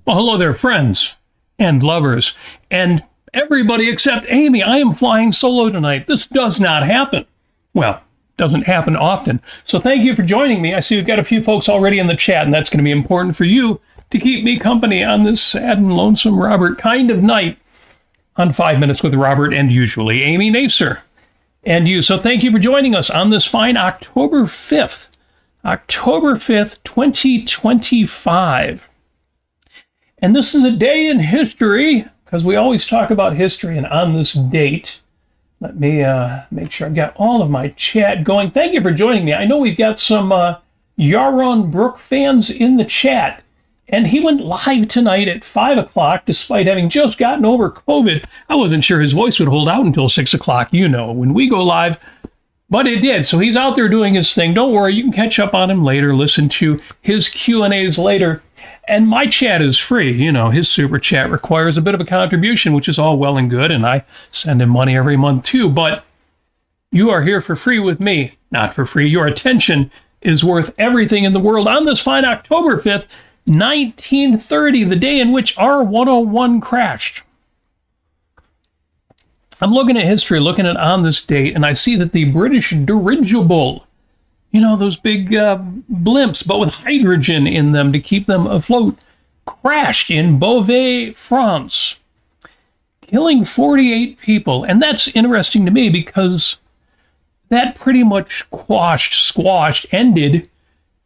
Well, hello there, friends and lovers, and everybody except Amy. I am flying solo tonight. This does not happen. Well, doesn't happen often. So thank you for joining me. I see we've got a few folks already in the chat, and that's going to be important for you to keep me company on this sad and lonesome Robert kind of night on 5 Minutes with Robert and usually Amy Nasir and you. So thank you for joining us on this fine October 5th, 2025. And this is a day in history, because we always talk about history, and on this date, let me make sure I've got all of my chat going. Thank you for joining me. I know we've got some Yaron Brook fans in the chat, and he went live tonight at 5 o'clock, despite having just gotten over COVID. I wasn't sure his voice would hold out until 6 o'clock, you know, when we go live, but it did. So he's out there doing his thing. Don't worry, you can catch up on him later, listen to his Q&As later. And my chat is free. You know, his super chat requires a bit of a contribution, which is all well and good, and I send him money every month too. But you are here for free with me, not for free. Your attention is worth everything in the world on this fine October 5th, 1930, the day in which R101 crashed. I'm looking at history, looking at on this date, and I see that the British dirigible, you know, those big blimps, but with hydrogen in them to keep them afloat, crashed in Beauvais, France, killing 48 people. And that's interesting to me because that pretty much squashed, ended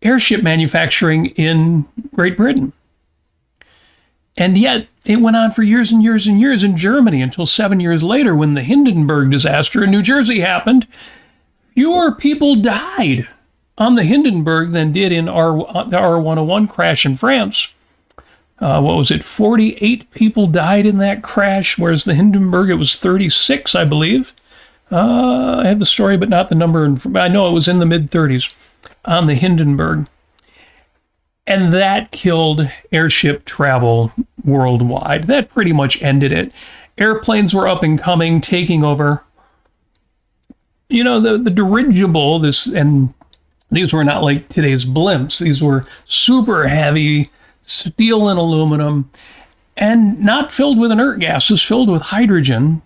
airship manufacturing in Great Britain. And yet it went on for years and years and years in Germany until 7 years later when the Hindenburg disaster in New Jersey happened. Fewer people died on the Hindenburg than did in the R101 crash in France. What was it? 48 people died in that crash, whereas the Hindenburg, it was 36, I believe. I have the story, but not the number. I know it was in the mid-30s on the Hindenburg. And that killed airship travel worldwide. That pretty much ended it. Airplanes were up and coming, taking over. You know, the dirigible, and these were not like today's blimps. These were super heavy steel and aluminum and not filled with inert gases, filled with hydrogen.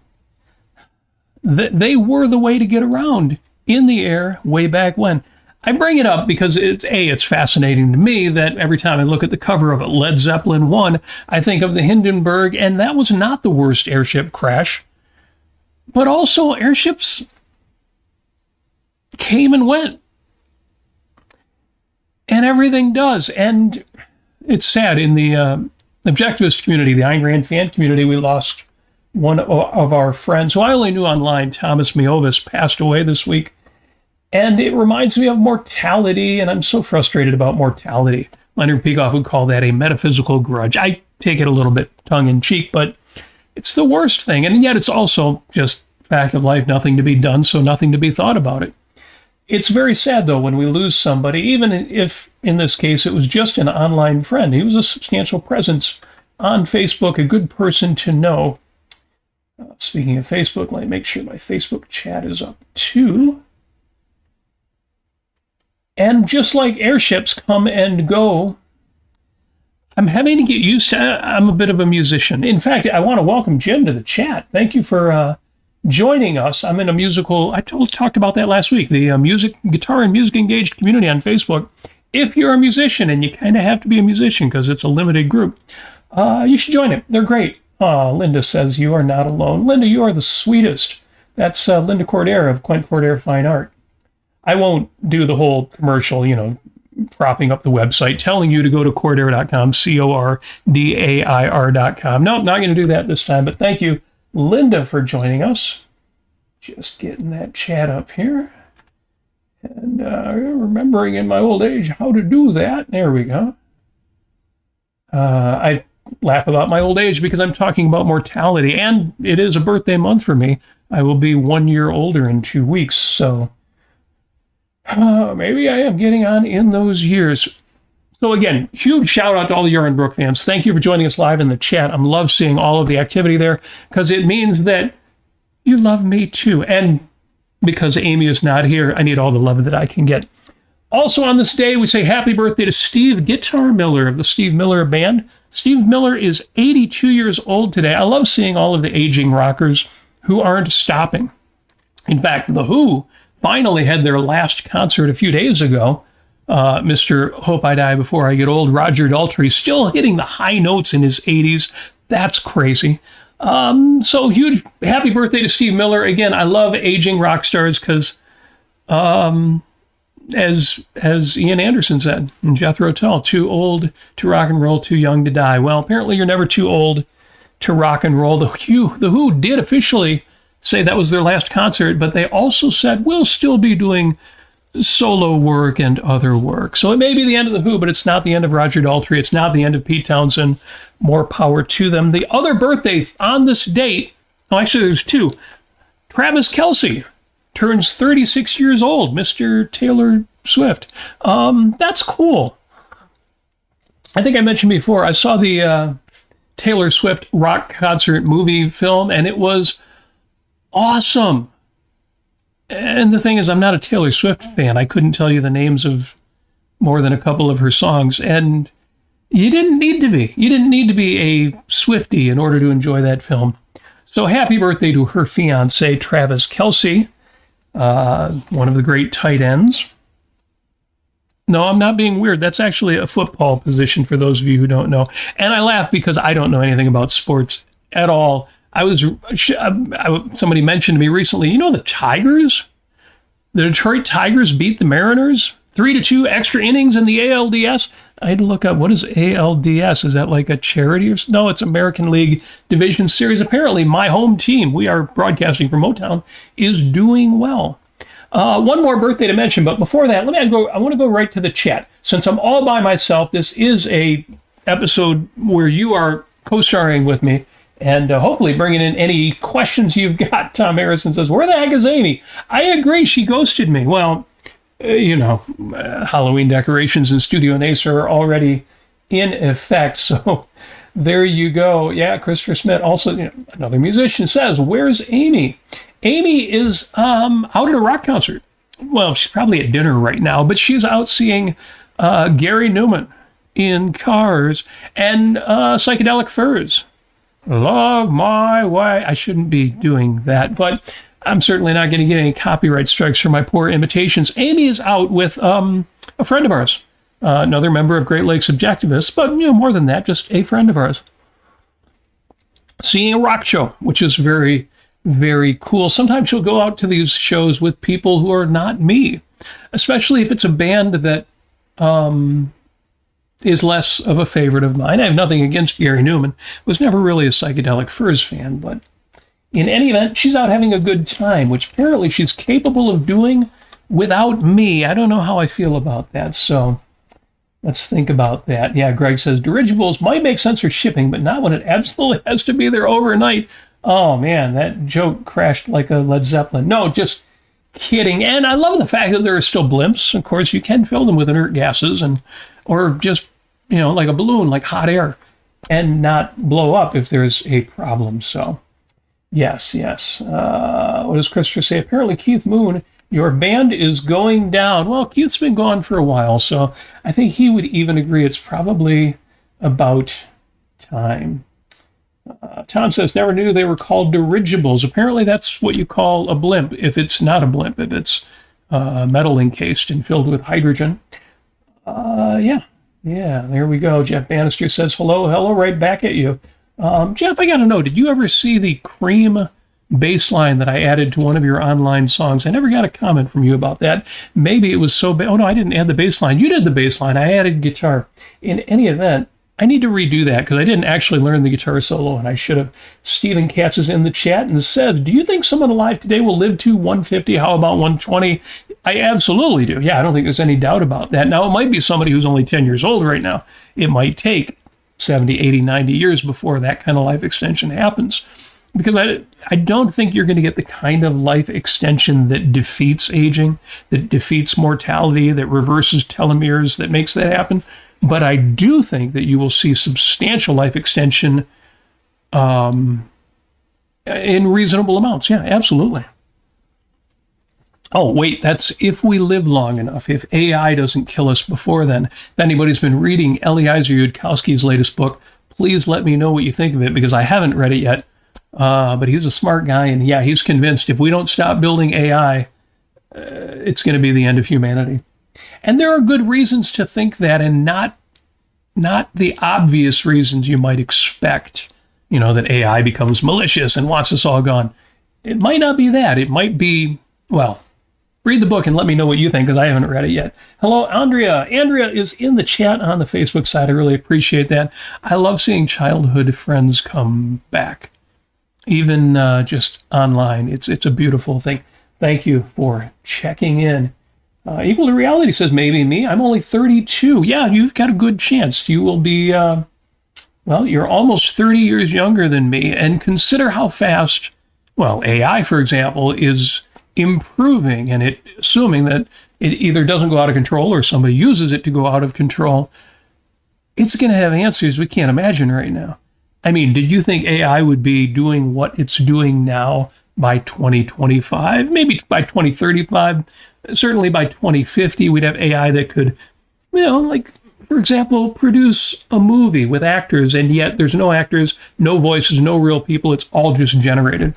They were the way to get around in the air way back when. I bring it up because it's fascinating to me that every time I look at the cover of Led Zeppelin 1, I think of the Hindenburg, and that was not the worst airship crash. But also airships came and went. And everything does. And it's sad. In the objectivist community, the Ayn Rand fan community, we lost one of our friends, who I only knew online, Thomas Miovis, passed away this week. And it reminds me of mortality, and I'm so frustrated about mortality. Leonard Peikoff would call that a metaphysical grudge. I take it a little bit tongue-in-cheek, but it's the worst thing. And yet it's also just fact of life, nothing to be done, so nothing to be thought about it. It's very sad, though, when we lose somebody, even if, in this case, it was just an online friend. He was a substantial presence on Facebook, a good person to know. Speaking of Facebook, let me make sure my Facebook chat is up, too. And just like airships come and go, I'm having to get used to it. I'm a bit of a musician. In fact, I want to welcome Jen to the chat. Thank you for joining us. I'm in a musical, I talked about that last week, the guitar and music engaged community on Facebook. If you're a musician, and you kind of have to be a musician because it's a limited group, you should join it. They're great. Linda says you are not alone. Linda, you are the sweetest. That's Linda Cordair of Quint Cordair Fine Art. I won't do the whole commercial, you know, propping up the website, telling you to go to cordair.com, CORDAIR.com. No, not going to do that this time, but thank you, Linda, for joining us. Just getting that chat up here. And remembering in my old age how to do that. There we go. I laugh about my old age because I'm talking about mortality, and it is a birthday month for me. I will be 1 year older in 2 weeks, so maybe I am getting on in those years. So again, huge shout out to all the Yaron Brook fans. Thank you for joining us live in the chat. I love seeing all of the activity there because it means that you love me too. And because Amy is not here, I need all the love that I can get. Also on this day, we say happy birthday to Steve Guitar Miller of the Steve Miller Band. Steve Miller is 82 years old today. I love seeing all of the aging rockers who aren't stopping. In fact, The Who finally had their last concert a few days ago. Mr. Hope I Die Before I Get Old, Roger Daltrey, still hitting the high notes in his 80s. That's crazy. So huge happy birthday to Steve Miller. Again, I love aging rock stars because, as Ian Anderson said in Jethro Tull, too old to rock and roll, too young to die. Well, apparently you're never too old to rock and roll. The Who did officially say that was their last concert, but they also said we'll still be doing solo work and other work. So it may be the end of The Who, but it's not the end of Roger Daltrey. It's not the end of Pete Townsend. More power to them. The other birthday on this date, oh, actually there's two. Travis Kelce turns 36 years old, Mr. Taylor Swift. That's cool. I think I mentioned before, I saw the Taylor Swift rock concert movie film, and it was awesome. And the thing is, I'm not a Taylor Swift fan. I couldn't tell you the names of more than a couple of her songs. And you didn't need to be. You didn't need to be a Swiftie in order to enjoy that film. So happy birthday to her fiance, Travis Kelce, one of the great tight ends. No, I'm not being weird. That's actually a football position for those of you who don't know. And I laugh because I don't know anything about sports at all. Somebody mentioned to me recently, you know, the Detroit Tigers beat the Mariners 3-2 extra innings in the ALDS. I had to look up, what is ALDS? Is that like a charity? No, it's American League Division Series. Apparently my home team, we are broadcasting from Motown, is doing well. One more birthday to mention, but before that, I want to go right to the chat. Since I'm all by myself, this is a episode where you are co-starring with me. And hopefully bringing in any questions you've got. Tom Harrison says, where the heck is Amy? I agree, she ghosted me. Well, Halloween decorations in Studio Nasir are already in effect. So there you go. Yeah, Christopher Smith, also another musician, says, where's Amy? Amy is out at a rock concert. Well, she's probably at dinner right now, but she's out seeing Gary Newman in Cars and Psychedelic Furs. Love my way. I shouldn't be doing that, but I'm certainly not going to get any copyright strikes for my poor imitations. Amy is out with a friend of ours, another member of Great Lakes Objectivists, but more than that, just a friend of ours. Seeing a rock show, which is very, very cool. Sometimes she'll go out to these shows with people who are not me, especially if it's a band that is less of a favorite of mine. I have nothing against Gary Newman. Was never really a Psychedelic Furs fan, but in any event, she's out having a good time, which apparently she's capable of doing without me. I don't know how I feel about that, so let's think about that. Yeah, Greg says, dirigibles might make sense for shipping, but not when it absolutely has to be there overnight. Oh, man, that joke crashed like a Led Zeppelin. No, just kidding. And I love the fact that there are still blimps. Of course, you can fill them with inert gases or just, like a balloon, like hot air, and not blow up if there's a problem. So, yes. What does Christopher say? Apparently, Keith Moon, your band is going down. Well, Keith's been gone for a while, so I think he would even agree it's probably about time. Tom says, never knew they were called dirigibles. Apparently, that's what you call a blimp if it's not a blimp, if it's metal encased and filled with hydrogen. Yeah, there we go. Jeff Bannister says, hello, right back at you. Jeff, I got to know, did you ever see the Cream bass line that I added to one of your online songs? I never got a comment from you about that. Maybe it was so bad. Oh, no, I didn't add the bass line. You did the bass line. I added guitar. In any event, I need to redo that because I didn't actually learn the guitar solo, and I should have. Stephen Katz is in the chat and says, do you think someone alive today will live to 150? How about 120? I absolutely do. Yeah, I don't think there's any doubt about that. Now, it might be somebody who's only 10 years old right now. It might take 70, 80, 90 years before that kind of life extension happens. Because I don't think you're going to get the kind of life extension that defeats aging, that defeats mortality, that reverses telomeres, that makes that happen. But I do think that you will see substantial life extension in reasonable amounts. Yeah, absolutely. Oh, wait, that's if we live long enough, if AI doesn't kill us before then. If anybody's been reading Eliezer Yudkowsky's latest book, please let me know what you think of it, because I haven't read it yet. But he's a smart guy, and yeah, he's convinced if we don't stop building AI, it's going to be the end of humanity. And there are good reasons to think that, and not the obvious reasons you might expect, that AI becomes malicious and wants us all gone. It might not be that. It might be, well, read the book and let me know what you think, because I haven't read it yet. Hello, Andrea. Andrea is in the chat on the Facebook side. I really appreciate that. I love seeing childhood friends come back, even just online. It's a beautiful thing. Thank you for checking in. Equal to Reality says, maybe me. I'm only 32. Yeah, you've got a good chance. You will be, you're almost 30 years younger than me. And consider how fast, AI, for example, is improving, and assuming that it either doesn't go out of control or somebody uses it to go out of control, it's going to have answers we can't imagine right now. I mean, did you think AI would be doing what it's doing now by 2025? Maybe by 2035? Certainly by 2050, we'd have AI that could, for example, produce a movie with actors, and yet there's no actors, no voices, no real people. It's all just generated.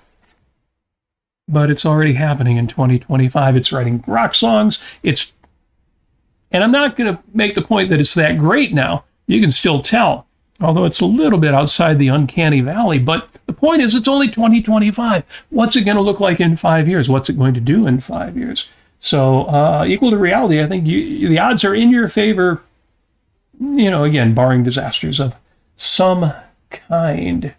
But it's already happening in 2025. It's writing rock songs. And I'm not going to make the point that it's that great now. You can still tell, although it's a little bit outside the uncanny valley. But the point is, it's only 2025. What's it going to look like in 5 years? What's it going to do in 5 years? So Equal to Reality, I think the odds are in your favor, again, barring disasters of some kind.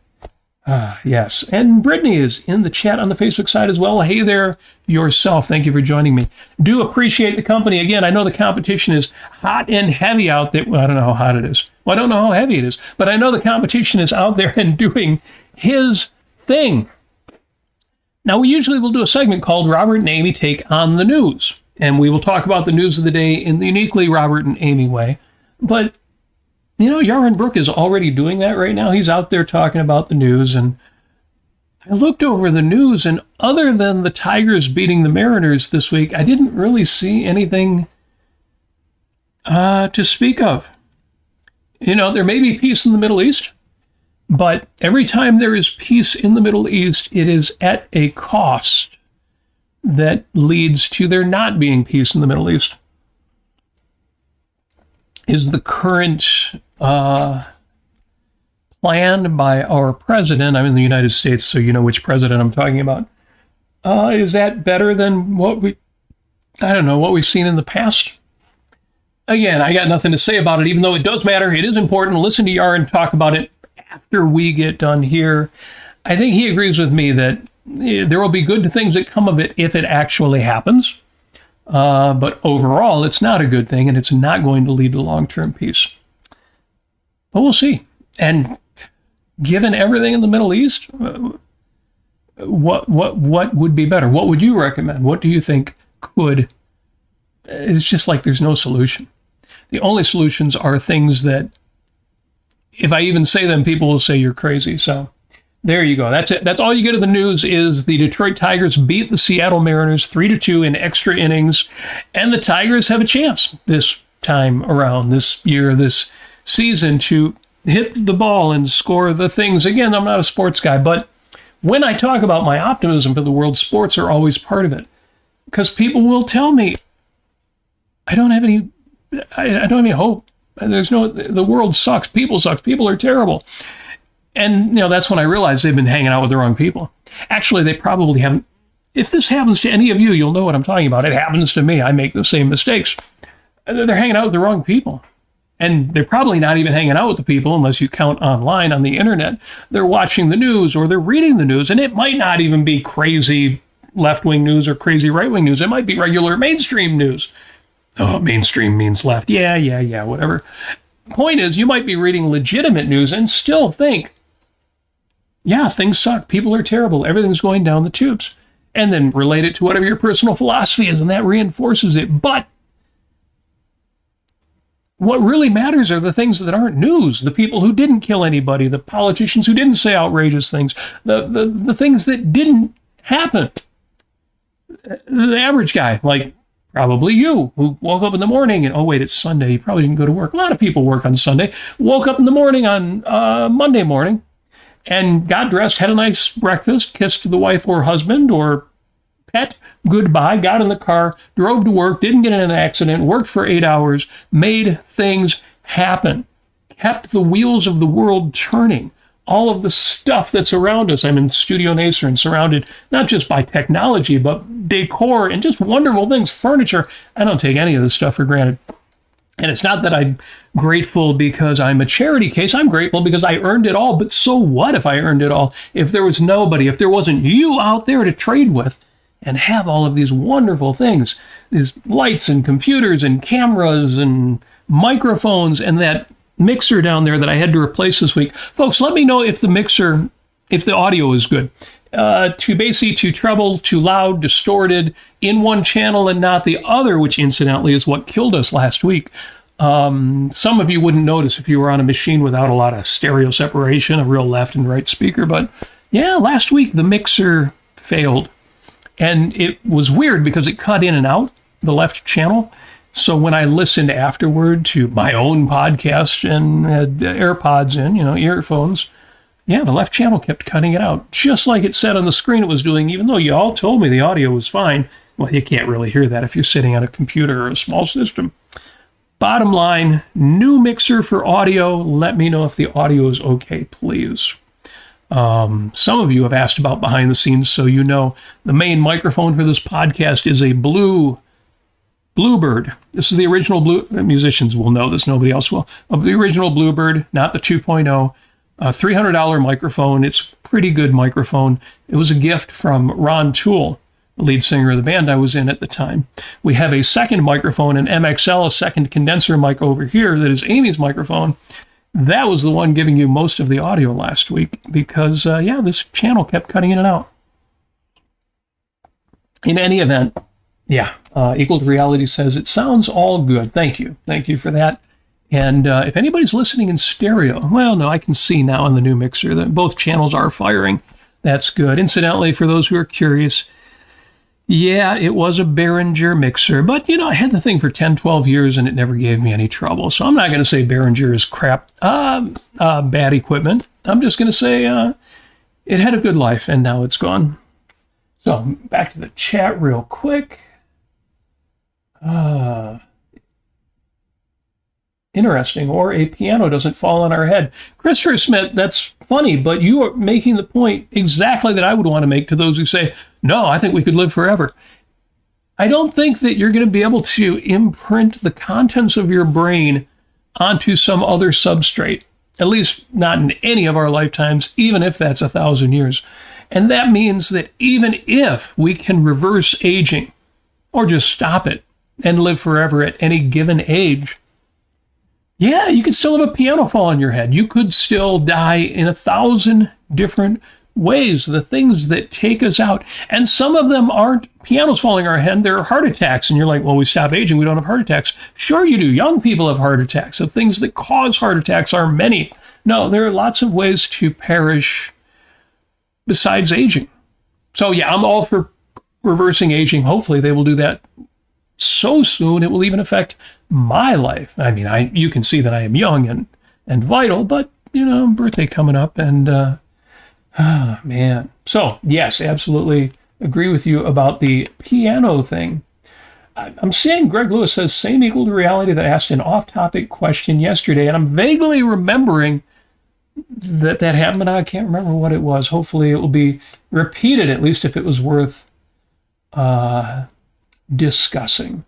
Yes. And Brittany is in the chat on the Facebook side as well. Hey there yourself. Thank you for joining me. Do appreciate the company. Again, I know the competition is hot and heavy out there. Well, I don't know how hot it is. Well, I don't know how heavy it is, but I know the competition is out there and doing his thing. Now, we usually will do a segment called Robert and Amy Take on the News, and we will talk about the news of the day in the uniquely Robert and Amy way. But Yaron Brook is already doing that right now. He's out there talking about the news, and I looked over the news, and other than the Tigers beating the Mariners this week, I didn't really see anything to speak of. There may be peace in the Middle East, but every time there is peace in the Middle East, it is at a cost that leads to there not being peace in the Middle East. Is the current plan by our president, I'm in the United States, so you know which president I'm talking about, is that better than what we've seen in the past? Again, I got nothing to say about it, even though it does matter. It is important to listen to Yaron talk about it after we get done here. I think he agrees with me that there will be good things that come of it if it actually happens. But overall, it's not a good thing, and it's not going to lead to long-term peace. But we'll see. And given everything in the Middle East, what would be better? What would you recommend? What do you think could? It's just like there's no solution. The only solutions are things that, if I even say them, people will say you're crazy. So there you go. That's it. That's all you get of the news is the Detroit Tigers beat the Seattle Mariners 3-2 in extra innings. And the Tigers have a chance this time around, this year, this season, to hit the ball and score the things. Again, I'm not a sports guy, but when I talk about my optimism for the world, sports are always part of it. Because people will tell me, I don't have any hope. The world sucks. People are terrible. And, that's when I realized they've been hanging out with the wrong people. Actually, they probably haven't. If this happens to any of you, you'll know what I'm talking about. It happens to me. I make the same mistakes. They're hanging out with the wrong people. And they're probably not even hanging out with the people, unless you count online on the internet. They're watching the news or they're reading the news. And it might not even be crazy left-wing news or crazy right-wing news. It might be regular mainstream news. Oh, mainstream means left. Yeah, whatever. Point is, you might be reading legitimate news and still think, yeah, things suck. People are terrible. Everything's going down the tubes. And then relate it to whatever your personal philosophy is, and that reinforces it. But what really matters are the things that aren't news. The people who didn't kill anybody, the politicians who didn't say outrageous things, the things that didn't happen. The average guy, like Probably you, who woke up in the morning and, oh, wait, it's Sunday. You probably didn't go to work. A lot of people work on Sunday. Woke up in the morning on Monday morning and got dressed, had a nice breakfast, kissed the wife or husband or pet goodbye, got in the car, drove to work, didn't get in an accident, worked for 8 hours, made things happen, kept the wheels of the world turning. All of the stuff that's around us. I'm in Studio Nasir and surrounded not just by technology, but decor and just wonderful things, furniture. I don't take any of this stuff for granted. And it's not that I'm grateful because I'm a charity case. I'm grateful because I earned it all. But so what if I earned it all? If there was nobody, if there wasn't you out there to trade with and have all of these wonderful things, these lights and computers and cameras and microphones and that mixer down there that I had to replace this week. Folks, let me know if the audio is good. Too bassy, too treble, too loud, distorted, in one channel and not the other, which incidentally is what killed us last week. Some of you wouldn't notice if you were on a machine without a lot of stereo separation, a real left and right speaker. But yeah, last week the mixer failed. And it was weird because it cut in and out, the left channel. So when I listened afterward to my own podcast and had AirPods in, earphones, yeah, the left channel kept cutting it out, just like it said on the screen it was doing, even though you all told me the audio was fine. Well, you can't really hear that if you're sitting on a computer or a small system. Bottom line, new mixer for audio. Let me know if the audio is okay, please. Some of you have asked about behind the scenes, so you know the main microphone for this podcast is a Bluebird. This is the original musicians will know this, nobody else will. The original Bluebird, not the 2.0. $300 microphone. It's a pretty good microphone. It was a gift from Ron Toole, the lead singer of the band I was in at the time. We have a second microphone, an MXL, a second condenser mic over here that is Amy's microphone. That was the one giving you most of the audio last week because, this channel kept cutting in and out. In any event, Equal to Reality says, it sounds all good. Thank you. Thank you for that. And if anybody's listening in stereo, well, no, I can see now in the new mixer that both channels are firing. That's good. Incidentally, for those who are curious, yeah, it was a Behringer mixer, but, I had the thing for 10, 12 years and it never gave me any trouble. So I'm not going to say Behringer is crap, bad equipment. I'm just going to say it had a good life and now it's gone. So back to the chat real quick. Interesting, or a piano doesn't fall on our head. Christopher Smith, that's funny, but you are making the point exactly that I would want to make to those who say, no, I think we could live forever. I don't think that you're going to be able to imprint the contents of your brain onto some other substrate, at least not in any of our lifetimes, even if that's 1,000 years. And that means that even if we can reverse aging or just stop it and live forever at any given age, yeah, you could still have a piano fall on your head. You could still die in 1,000 different ways, the things that take us out. And some of them aren't pianos falling on our head, they're heart attacks. And you're like, well, we stop aging, we don't have heart attacks. Sure you do. Young people have heart attacks. The things that cause heart attacks are many. No, there are lots of ways to perish besides aging. So yeah, I'm all for reversing aging. Hopefully they will do that so soon it will even affect my life. I mean, you can see that I am young and vital, but, birthday coming up and, man. So, yes, absolutely agree with you about the piano thing. I'm seeing Greg Lewis says, same Equal to Reality that asked an off-topic question yesterday, and I'm vaguely remembering that happened, but I can't remember what it was. Hopefully it will be repeated, at least if it was worth discussing.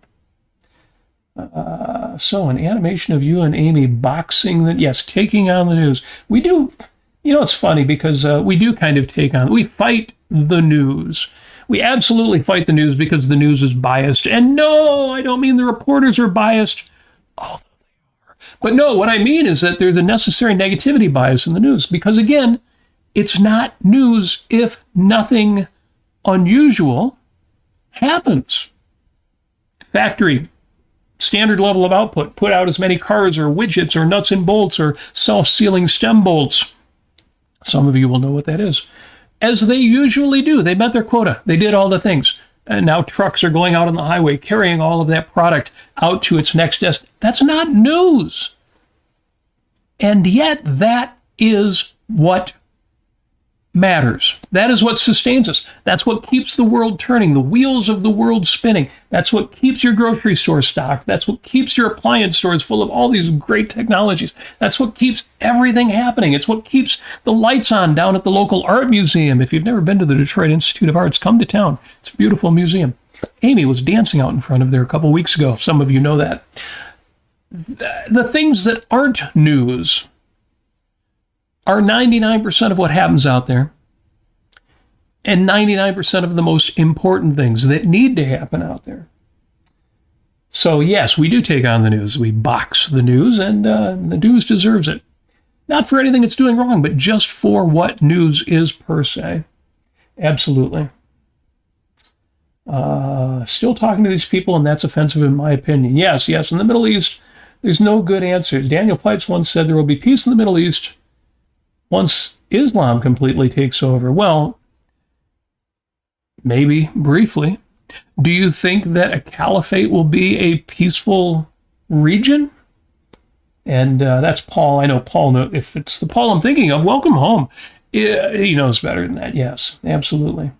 So an animation of you and Amy boxing, taking on the news. We do, it's funny because we do kind of we fight the news. We absolutely fight the news because the news is biased. And no, I don't mean the reporters are biased, although they are. But no, what I mean is that there's a necessary negativity bias in the news because, again, it's not news if nothing unusual happens. Factory, standard level of output, put out as many cars or widgets or nuts and bolts or self-sealing stem bolts. Some of you will know what that is. As they usually do. They met their quota. They did all the things. And now trucks are going out on the highway, carrying all of that product out to its next destination. That's not news. And yet that is what matters. That is what sustains us. That's what keeps the world turning, the wheels of the world spinning. That's what keeps your grocery store stocked. That's what keeps your appliance stores full of all these great technologies. That's what keeps everything happening. It's what keeps the lights on down at the local art museum. If you've never been to the Detroit Institute of Arts, come to town. It's a beautiful museum. Amy was dancing out in front of there a couple weeks ago. Some of you know that. The things that aren't news are 99% of what happens out there, and 99% of the most important things that need to happen out there. So yes, we do take on the news. We box the news, and the news deserves it. Not for anything it's doing wrong, but just for what news is per se. Absolutely. Still talking to these people, and that's offensive in my opinion. Yes. In the Middle East, there's no good answers. Daniel Pipes once said there will be peace in the Middle East once Islam completely takes over. Well, maybe briefly. Do you think that a caliphate will be a peaceful region? And that's Paul. I know Paul. If it's the Paul I'm thinking of, welcome home. He knows better than that. Yes, absolutely.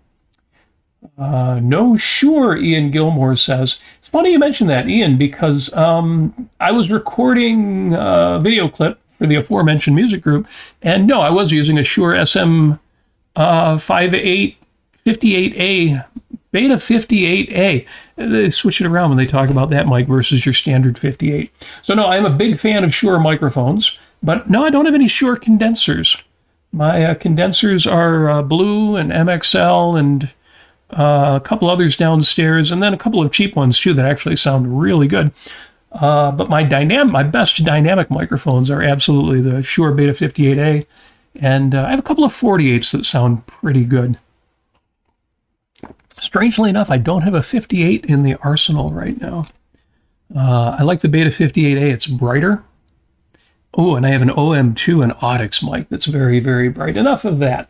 No, sure, Ian Gilmore says. It's funny you mentioned that, Ian, because I was recording a video clip for the aforementioned music group, and no, I was using a Shure SM 58A, Beta 58A. They switch it around when they talk about that mic versus your standard 58. So no, I'm a big fan of Shure microphones, but no, I don't have any Shure condensers. My condensers are Blue and MXL and a couple others downstairs, and then a couple of cheap ones too that actually sound really good. But my best dynamic microphones are absolutely the Shure Beta 58A, and I have a couple of 48s that sound pretty good. Strangely enough, I don't have a 58 in the arsenal right now. I like the Beta 58A. It's brighter. Oh, and I have an OM2 and Audix mic that's very, very bright. Enough of that.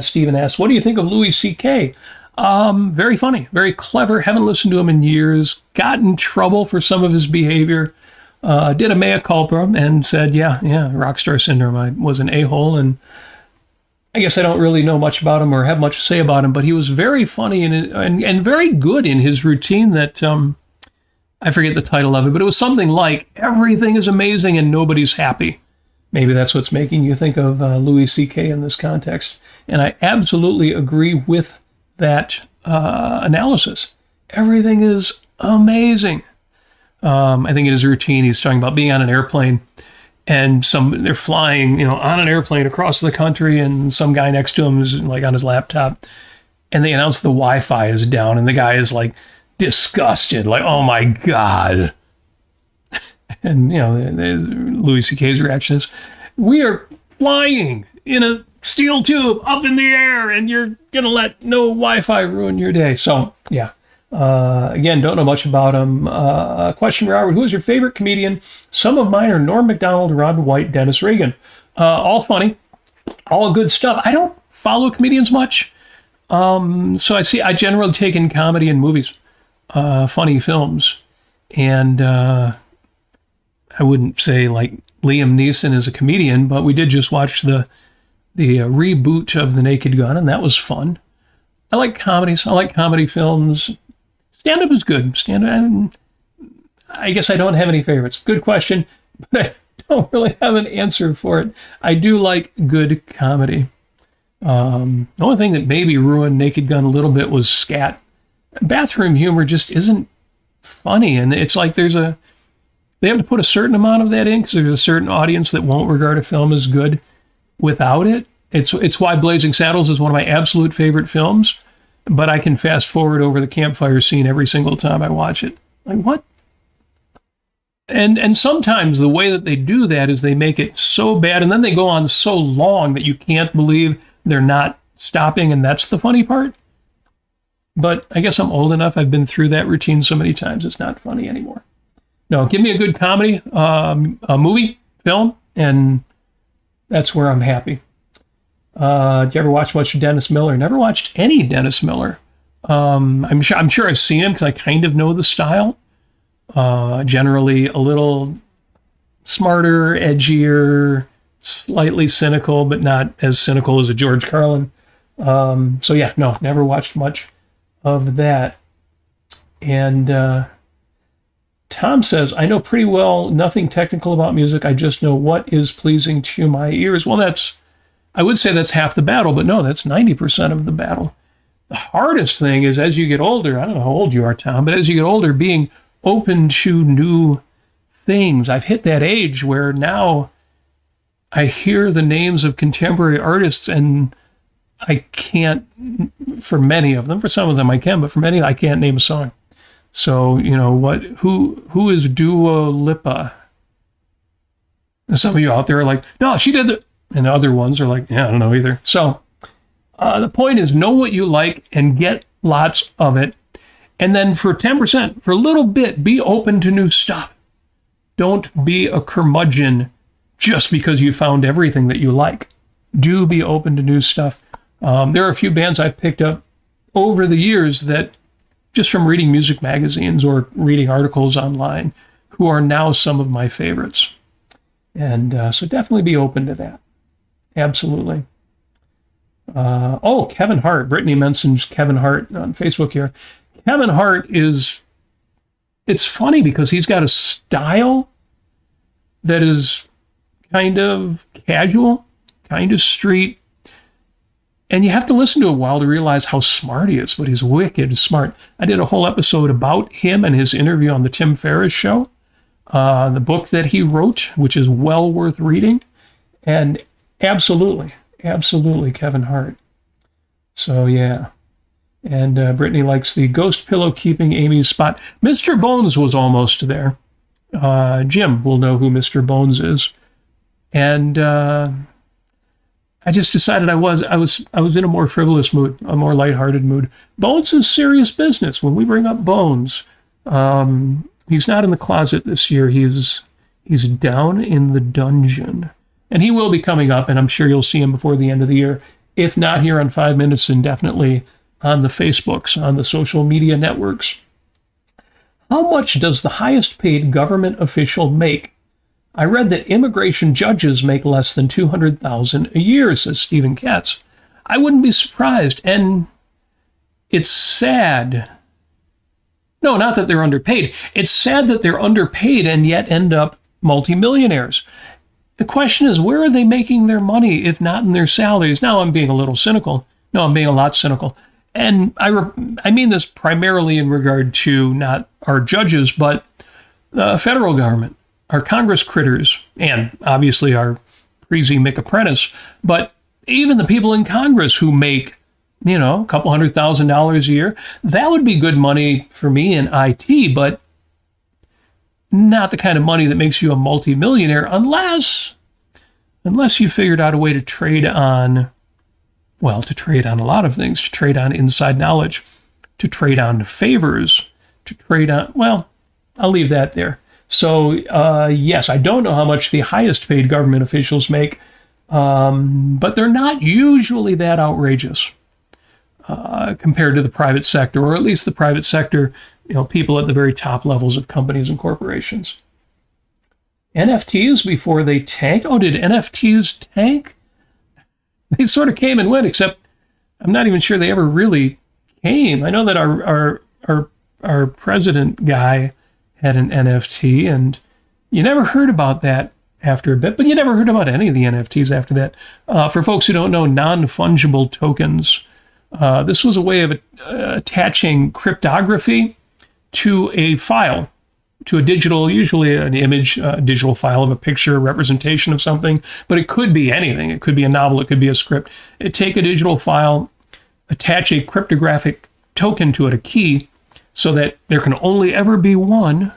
Stephen asks, what do you think of Louis C.K.? Very funny, very clever. Haven't listened to him in years. Got in trouble for some of his behavior. Did a mea culpa and said, yeah, rockstar syndrome. I was an a-hole, and I guess I don't really know much about him or have much to say about him, but he was very funny and very good in his routine that, I forget the title of it, but it was something like, everything is amazing and nobody's happy. Maybe that's what's making you think of Louis C.K. in this context. And I absolutely agree with that analysis. Everything is amazing. I think in his routine, he's talking about being on an airplane, and they're flying, on an airplane across the country, and some guy next to him is like on his laptop, and they announce the Wi-Fi is down, and the guy is like disgusted, like, oh my God. And, Louis C.K.'s reaction is, we are flying in a steel tube up in the air, and you're going to let no Wi-Fi ruin your day. So, yeah. Again, don't know much about him. Question, Robert, who is your favorite comedian? Some of mine are Norm Macdonald, Ron White, Dennis Reagan. All funny, all good stuff. I don't follow comedians much. So I generally take in comedy and movies, funny films. And I wouldn't say like Liam Neeson is a comedian, but we did just watch the reboot of The Naked Gun, and that was fun. I like comedies. I like comedy films. Stand-up is good. I guess I don't have any favorites. Good question, but I don't really have an answer for it. I do like good comedy. The only thing that maybe ruined Naked Gun a little bit was scat. Bathroom humor just isn't funny, and it's like they have to put a certain amount of that in because there's a certain audience that won't regard a film as good without it. It's why Blazing Saddles is one of my absolute favorite films, but I can fast forward over the campfire scene every single time I watch it. Like, what? And sometimes the way that they do that is they make it so bad, and then they go on so long that you can't believe they're not stopping, and that's the funny part. But I guess I'm old enough. I've been through that routine so many times, it's not funny anymore. No, give me a good comedy, a movie, film, and that's where I'm happy. Did you ever watch much of Dennis Miller? Never watched any Dennis Miller. I'm sure I've seen him because I kind of know the style. Generally a little smarter, edgier, slightly cynical, but not as cynical as a George Carlin. So yeah, no, never watched much of that. And Tom says, I know pretty well nothing technical about music. I just know what is pleasing to my ears. Well, I would say that's half the battle, but no, that's 90% of the battle. The hardest thing is as you get older, I don't know how old you are, Tom, but as you get older, being open to new things. I've hit that age where now I hear the names of contemporary artists and I can't, for many of them, for some of them I can, but for many I can't name a song. So, who is Dua Lipa? And some of you out there are like, no, she did it. And other ones are like, yeah, I don't know either. So the point is know what you like and get lots of it. And then for 10%, for a little bit, be open to new stuff. Don't be a curmudgeon just because you found everything that you like. Do be open to new stuff. There are a few bands I've picked up over the years that just from reading music magazines or reading articles online who are now some of my favorites. And so definitely be open to that. Absolutely. Kevin Hart. Brittany mentions Kevin Hart on Facebook here. Kevin Hart it's funny because he's got a style that is kind of casual, kind of street. And you have to listen to it a while to realize how smart he is, but he's wicked smart. I did a whole episode about him and his interview on the Tim Ferriss show, the book that he wrote, which is well worth reading. And absolutely Kevin Hart. So, yeah. And Brittany likes the ghost pillow keeping Amy's spot. Mr. Bones was almost there. Jim will know who Mr. Bones is. And I just decided I was in a more frivolous mood, a more lighthearted mood. Bones is serious business. When we bring up Bones, he's not in the closet this year. He's down in the dungeon. And he will be coming up, and I'm sure you'll see him before the end of the year. If not here on 5 Minutes, then definitely on the Facebooks, on the social media networks. How much does the highest paid government official make? I read that immigration judges make less than $200,000 a year, says Stephen Katz. I wouldn't be surprised. And it's sad. No, not that they're underpaid. It's sad that they're underpaid and yet end up multimillionaires. The question is, where are they making their money if not in their salaries? Now I'm being a little cynical. No, I'm being a lot cynical. And I mean this primarily in regard to not our judges, but the federal government, our Congress critters, and obviously our crazy McApprentice, but even the people in Congress who make, a couple $100,000 a year, that would be good money for me in IT, but not the kind of money that makes you a multimillionaire unless you figured out a way to trade on a lot of things, to trade on inside knowledge, to trade on favors, to trade on, I'll leave that there. So, yes, I don't know how much the highest paid government officials make, but they're not usually that outrageous compared to the private sector, or at least the private sector, people at the very top levels of companies and corporations. NFTs before they tanked? Oh, did NFTs tank? They sort of came and went, except I'm not even sure they ever really came. I know that our president guy had an NFT, and you never heard about that after a bit, but you never heard about any of the NFTs after that. For folks who don't know, non-fungible tokens, this was a way of attaching cryptography to a file, to a digital, usually an image, a digital file of a picture, a representation of something, but it could be anything. It could be a novel, it could be a script. Take a digital file, attach a cryptographic token to it, a key, so that there can only ever be one,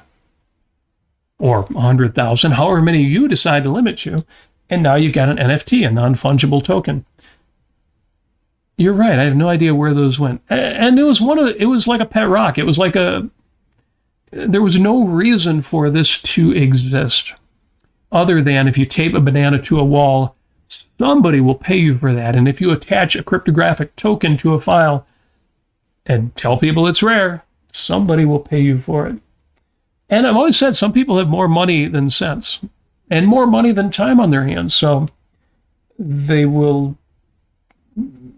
or 100,000, however many you decide to limit to, and now you've got an NFT, a non-fungible token. You're right. I have no idea where those went. And it was like a pet rock. It was like there was no reason for this to exist other than if you tape a banana to a wall, somebody will pay you for that. And if you attach a cryptographic token to a file, and tell people it's rare. Somebody will pay you for it. And I've always said some people have more money than sense and more money than time on their hands. So they will,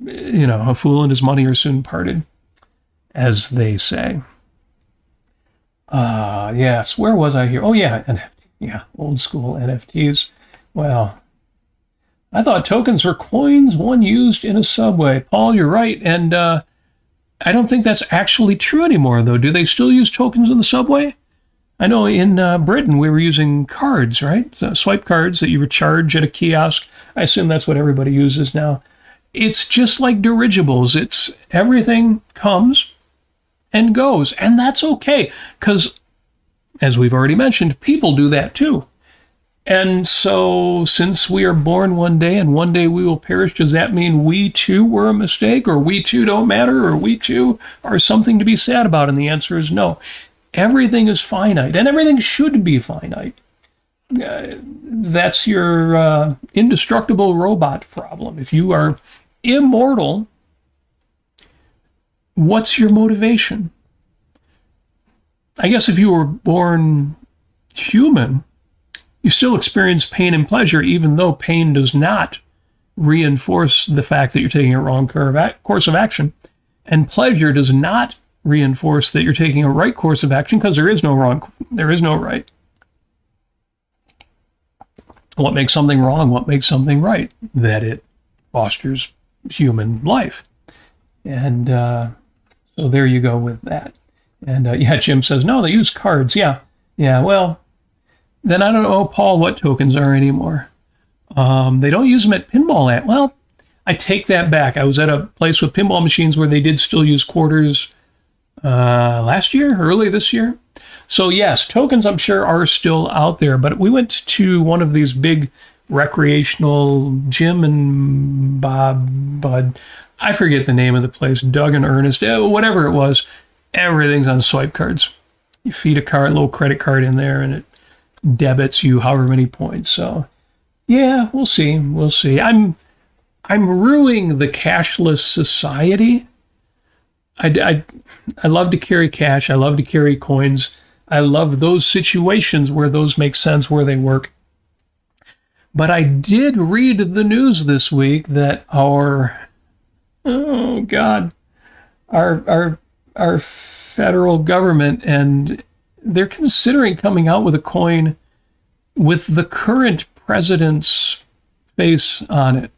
a fool and his money are soon parted, as they say. Yes, where was I here? Oh, yeah, NFT. Yeah, old school NFTs. Well, I thought tokens were coins, one used in a subway. Paul, you're right. And I don't think that's actually true anymore, though. Do they still use tokens in the subway? I know in Britain we were using cards, right? So swipe cards that you would charge at a kiosk. I assume that's what everybody uses now. It's just like dirigibles. It's everything comes and goes, and that's okay, because as we've already mentioned, people do that too. And so since we are born one day and one day we will perish, does that mean we too were a mistake, or we too don't matter, or we too are something to be sad about? And the answer is no. Everything is finite, and everything should be finite. That's your indestructible robot problem. If you are immortal, what's your motivation? I guess if you were born human, you still experience pain and pleasure, even though pain does not reinforce the fact that you're taking a wrong course of action. And pleasure does not reinforce that you're taking a right course of action, because there is no wrong, there is no right. What makes something wrong? What makes something right? That it fosters human life. And so there you go with that. And yeah, Jim says, no, they use cards. Yeah, well, then I don't know, Paul, what tokens are anymore. They don't use them at pinball at. Well, I take that back. I was at a place with pinball machines where they did still use quarters last year, early this year. So yes, tokens I'm sure are still out there, but we went to one of these big recreational, Jim and Bud, I forget the name of the place, Doug and Ernest, whatever it was, everything's on swipe cards. You feed a little credit card in there and it debits you however many points. So yeah, we'll see. I'm ruining the cashless society. I love to carry cash. I love to carry coins. I love those situations where those make sense, where they work. But I did read the news this week that our federal government, and they're considering coming out with a coin with the current president's face on it.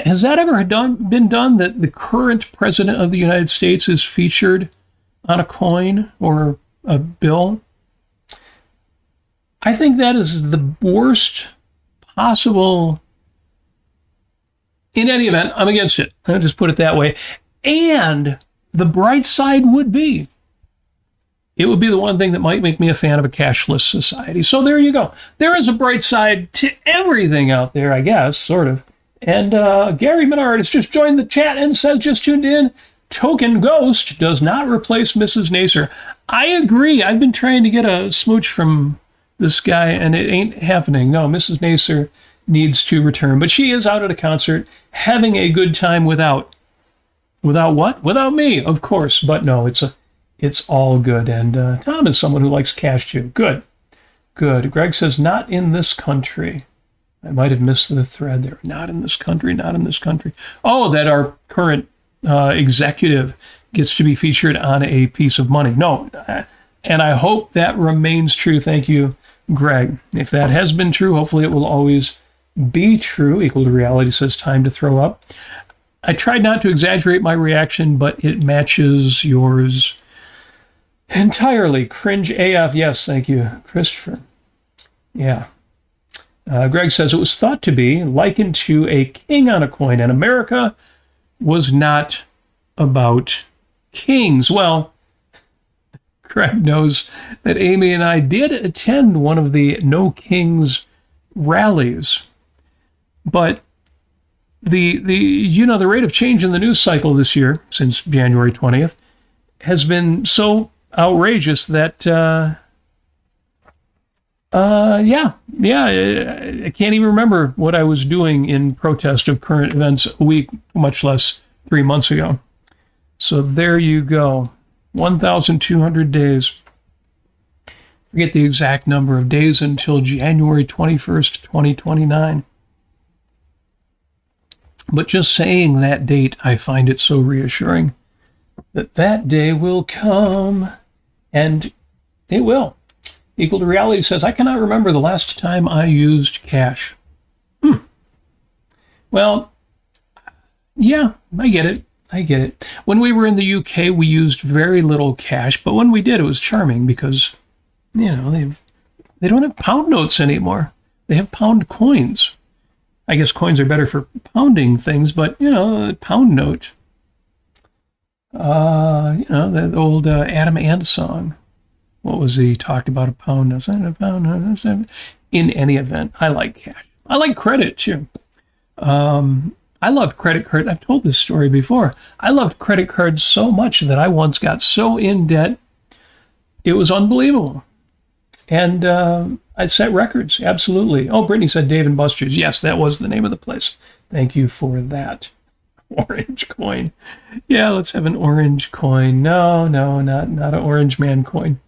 Has that ever been done, that the current president of the United States is featured on a coin or a bill? I think that is the worst possible. In any event, I'm against it. I'll just put it that way. And the bright side would be, it would be the one thing that might make me a fan of a cashless society. So there you go. There is a bright side to everything out there, I guess, sort of. And Gary Menard has just joined the chat and says, just tuned in, Token Ghost does not replace Mrs. Nasir. I agree. I've been trying to get a smooch from this guy, and it ain't happening. No, Mrs. Nasir needs to return. But she is out at a concert having a good time without what? Without me, of course. But no, it's all good. And Tom is someone who likes cash too. Good. Greg says, not in this country. I might have missed the thread there. Not in this country. Oh, that our current executive gets to be featured on a piece of money. No, and I hope that remains true. Thank you, Greg. If that has been true, hopefully it will always be true. Equal to reality says, time to throw up. I tried not to exaggerate my reaction, but it matches yours entirely. Cringe AF. Yes, thank you, Christopher. Yeah. Greg says, it was thought to be likened to a king on a coin, and America was not about kings. Well, Greg knows that Amy and I did attend one of the No Kings rallies, but the rate of change in the news cycle this year, since January 20th, has been so outrageous that I can't even remember what I was doing in protest of current events a week, much less 3 months ago. So there you go. 1,200 days. Forget the exact number of days until January 21st, 2029. But just saying that date, I find it so reassuring that that day will come, and it will. Equal to Reality says, I cannot remember the last time I used cash. Well, yeah, I get it. When we were in the UK, we used very little cash, but when we did, it was charming because, they don't have pound notes anymore. They have pound coins. I guess coins are better for pounding things, but, a pound note. The old Adam Ant song. What was he talked about? A pound? In any event, I like cash. I like credit too. I loved credit cards. I've told this story before. I loved credit cards so much that I once got so in debt, it was unbelievable. And I set records, absolutely. Oh, Brittany said Dave and Buster's. Yes, that was the name of the place. Thank you for that. Orange coin. Yeah, let's have an orange coin. No, not an orange man coin.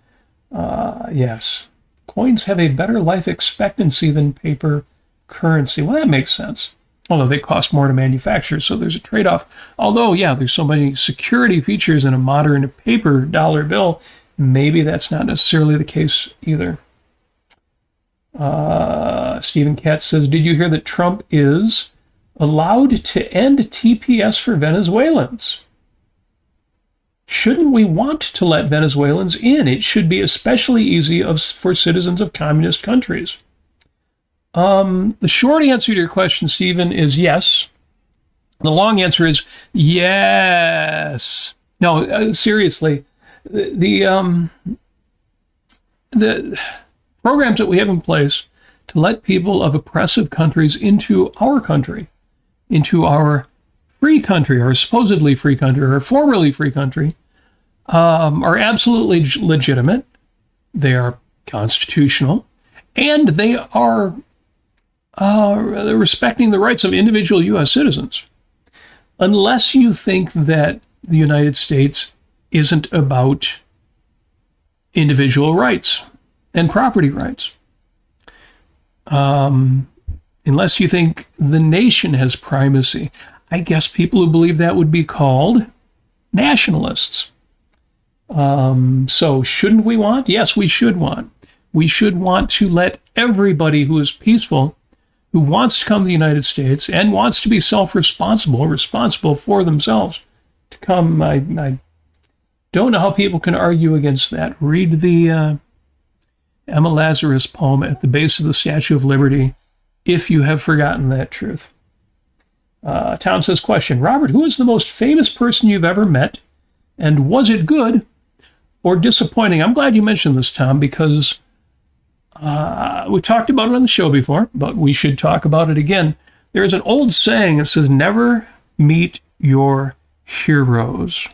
Yes. Coins have a better life expectancy than paper currency. Well, that makes sense. Although they cost more to manufacture, so there's a trade-off. Although, yeah, there's so many security features in a modern paper dollar bill, maybe that's not necessarily the case either. Stephen Katz says, did you hear that Trump is allowed to end TPS for Venezuelans? Shouldn't we want to let Venezuelans in? It should be especially easy for citizens of communist countries. The short answer to your question, Stephen, is yes. The long answer is yes. No, seriously. The programs that we have in place to let people of oppressive countries into our country, into our free country, our supposedly free country, or formerly free country, are absolutely legitimate. They are constitutional, and they are respecting the rights of individual U.S. citizens. Unless you think that the United States isn't about individual rights and property rights. Unless you think the nation has primacy. I guess people who believe that would be called nationalists. So shouldn't we want? Yes, we should want. We should want to let everybody who is peaceful, who wants to come to the United States and wants to be responsible for themselves, to come. I don't know how people can argue against that. Read the Emma Lazarus poem at the base of the Statue of Liberty, if you have forgotten that truth. Tom says, question, Robert, who is the most famous person you've ever met, and was it good or disappointing? I'm glad you mentioned this, Tom, because we talked about it on the show before, but we should talk about it again. There's an old saying that says, never meet your heroes.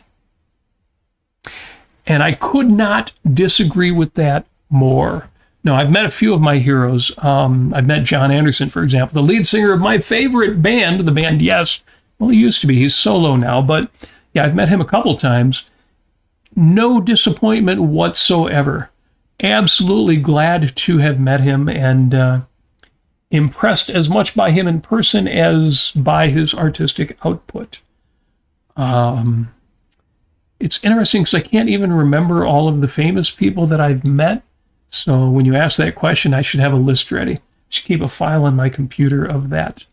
And I could not disagree with that more. No, I've met a few of my heroes. I've met John Anderson, for example, the lead singer of my favorite band, the band Yes. Well, he used to be. He's solo now, but yeah, I've met him a couple times. No disappointment whatsoever. Absolutely glad to have met him and impressed as much by him in person as by his artistic output. It's interesting because I can't even remember all of the famous people that I've met. So when you ask that question, I should have a list ready. I should keep a file on my computer of that.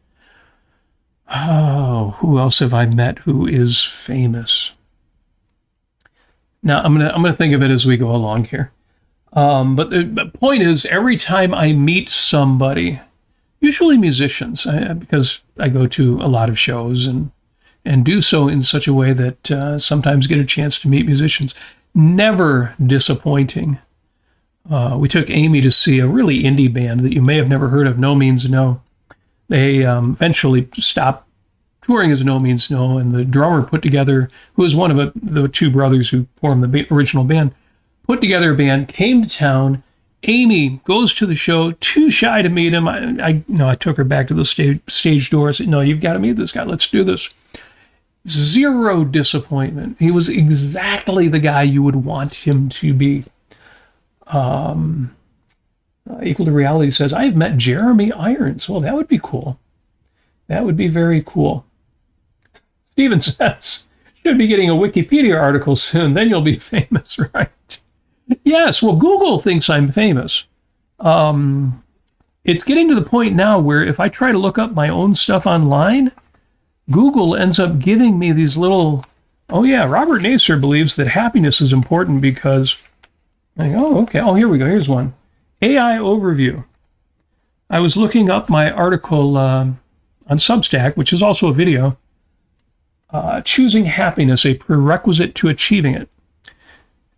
Oh, who else have I met who is famous? Now, I'm gonna think of it as we go along here. But the point is, every time I meet somebody, usually musicians, because I go to a lot of shows and do so in such a way that sometimes get a chance to meet musicians, never disappointing. We took Amy to see a really indie band that you may have never heard of, No Means No. They eventually stopped touring as No Means No, and the drummer put together, who was one of the two brothers who formed the original band, put together a band, came to town. Amy goes to the show, too shy to meet him. I took her back to the stage door. I said, no, you've got to meet this guy. Let's do this. Zero disappointment. He was exactly the guy you would want him to be. Equal to Reality says, I've met Jeremy Irons. Well, that would be cool. That would be very cool. Steven says, should be getting a Wikipedia article soon. Then you'll be famous, right? Yes, well, Google thinks I'm famous. It's getting to the point now where if I try to look up my own stuff online, Google ends up giving me these little, oh yeah, Robert Nasir believes that happiness is important because, oh, okay, oh, here we go, here's one. AI overview. I was looking up my article on Substack, which is also a video, choosing happiness, a prerequisite to achieving it.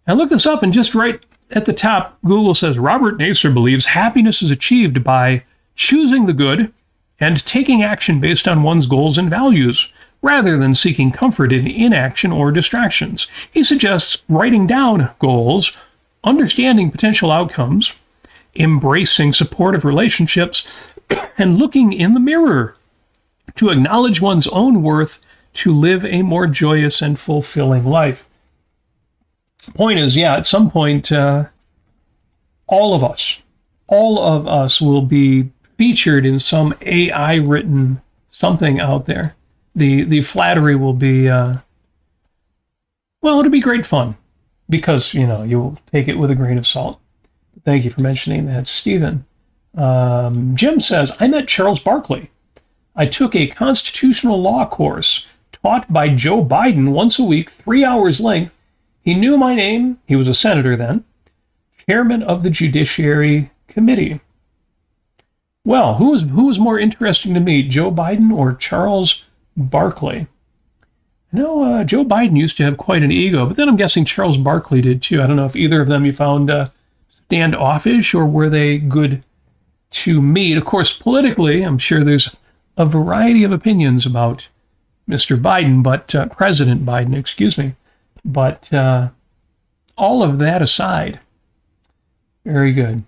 I looked this up, and just right at the top, Google says, Robert Nasir believes happiness is achieved by choosing the good and taking action based on one's goals and values, rather than seeking comfort in inaction or distractions. He suggests writing down goals, understanding potential outcomes, embracing supportive relationships, and looking in the mirror to acknowledge one's own worth to live a more joyous and fulfilling life. Point is, yeah, at some point, all of us will be featured in some AI written something out there. The flattery will be, well, it'll be great fun because, you'll take it with a grain of salt. Thank you for mentioning that, Stephen. Jim says, I met Charles Barkley. I took a constitutional law course taught by Joe Biden once a week, 3 hours length. He knew my name. He was a senator then, chairman of the Judiciary Committee. Well, who was more interesting to me, Joe Biden or Charles Barkley? Joe Biden used to have quite an ego, but then I'm guessing Charles Barkley did too. I don't know if either of them you found standoffish, or were they good to meet? Of course, politically, I'm sure there's a variety of opinions about Mr. Biden, but President Biden, excuse me. But all of that aside, very good.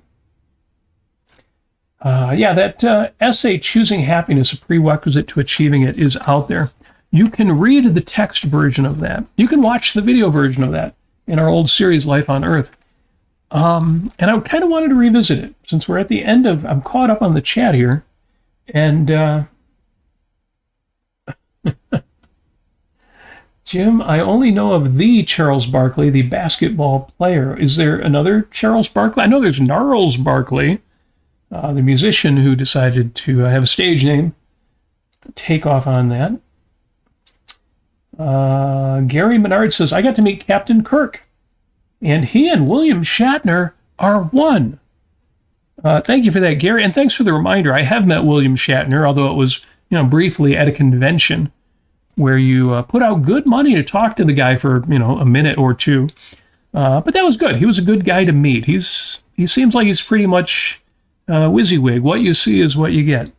That essay, Choosing Happiness, a Prerequisite to Achieving It, is out there. You can read the text version of that. You can watch the video version of that in our old series, Life on Earth. And I kind of wanted to revisit it since we're at the end of, I'm caught up on the chat here. And Jim, I only know of the Charles Barkley, the basketball player. Is there another Charles Barkley? I know there's Gnarls Barkley, the musician who decided to have a stage name. Take off on that. Gary Menard says, I got to meet Captain Kirk, and he and William Shatner are one. Thank you for that, Gary, and thanks for the reminder. I have met William Shatner, although it was, briefly at a convention where you put out good money to talk to the guy for, a minute or two. But that was good. He was a good guy to meet. He seems like he's pretty much WYSIWYG. What you see is what you get.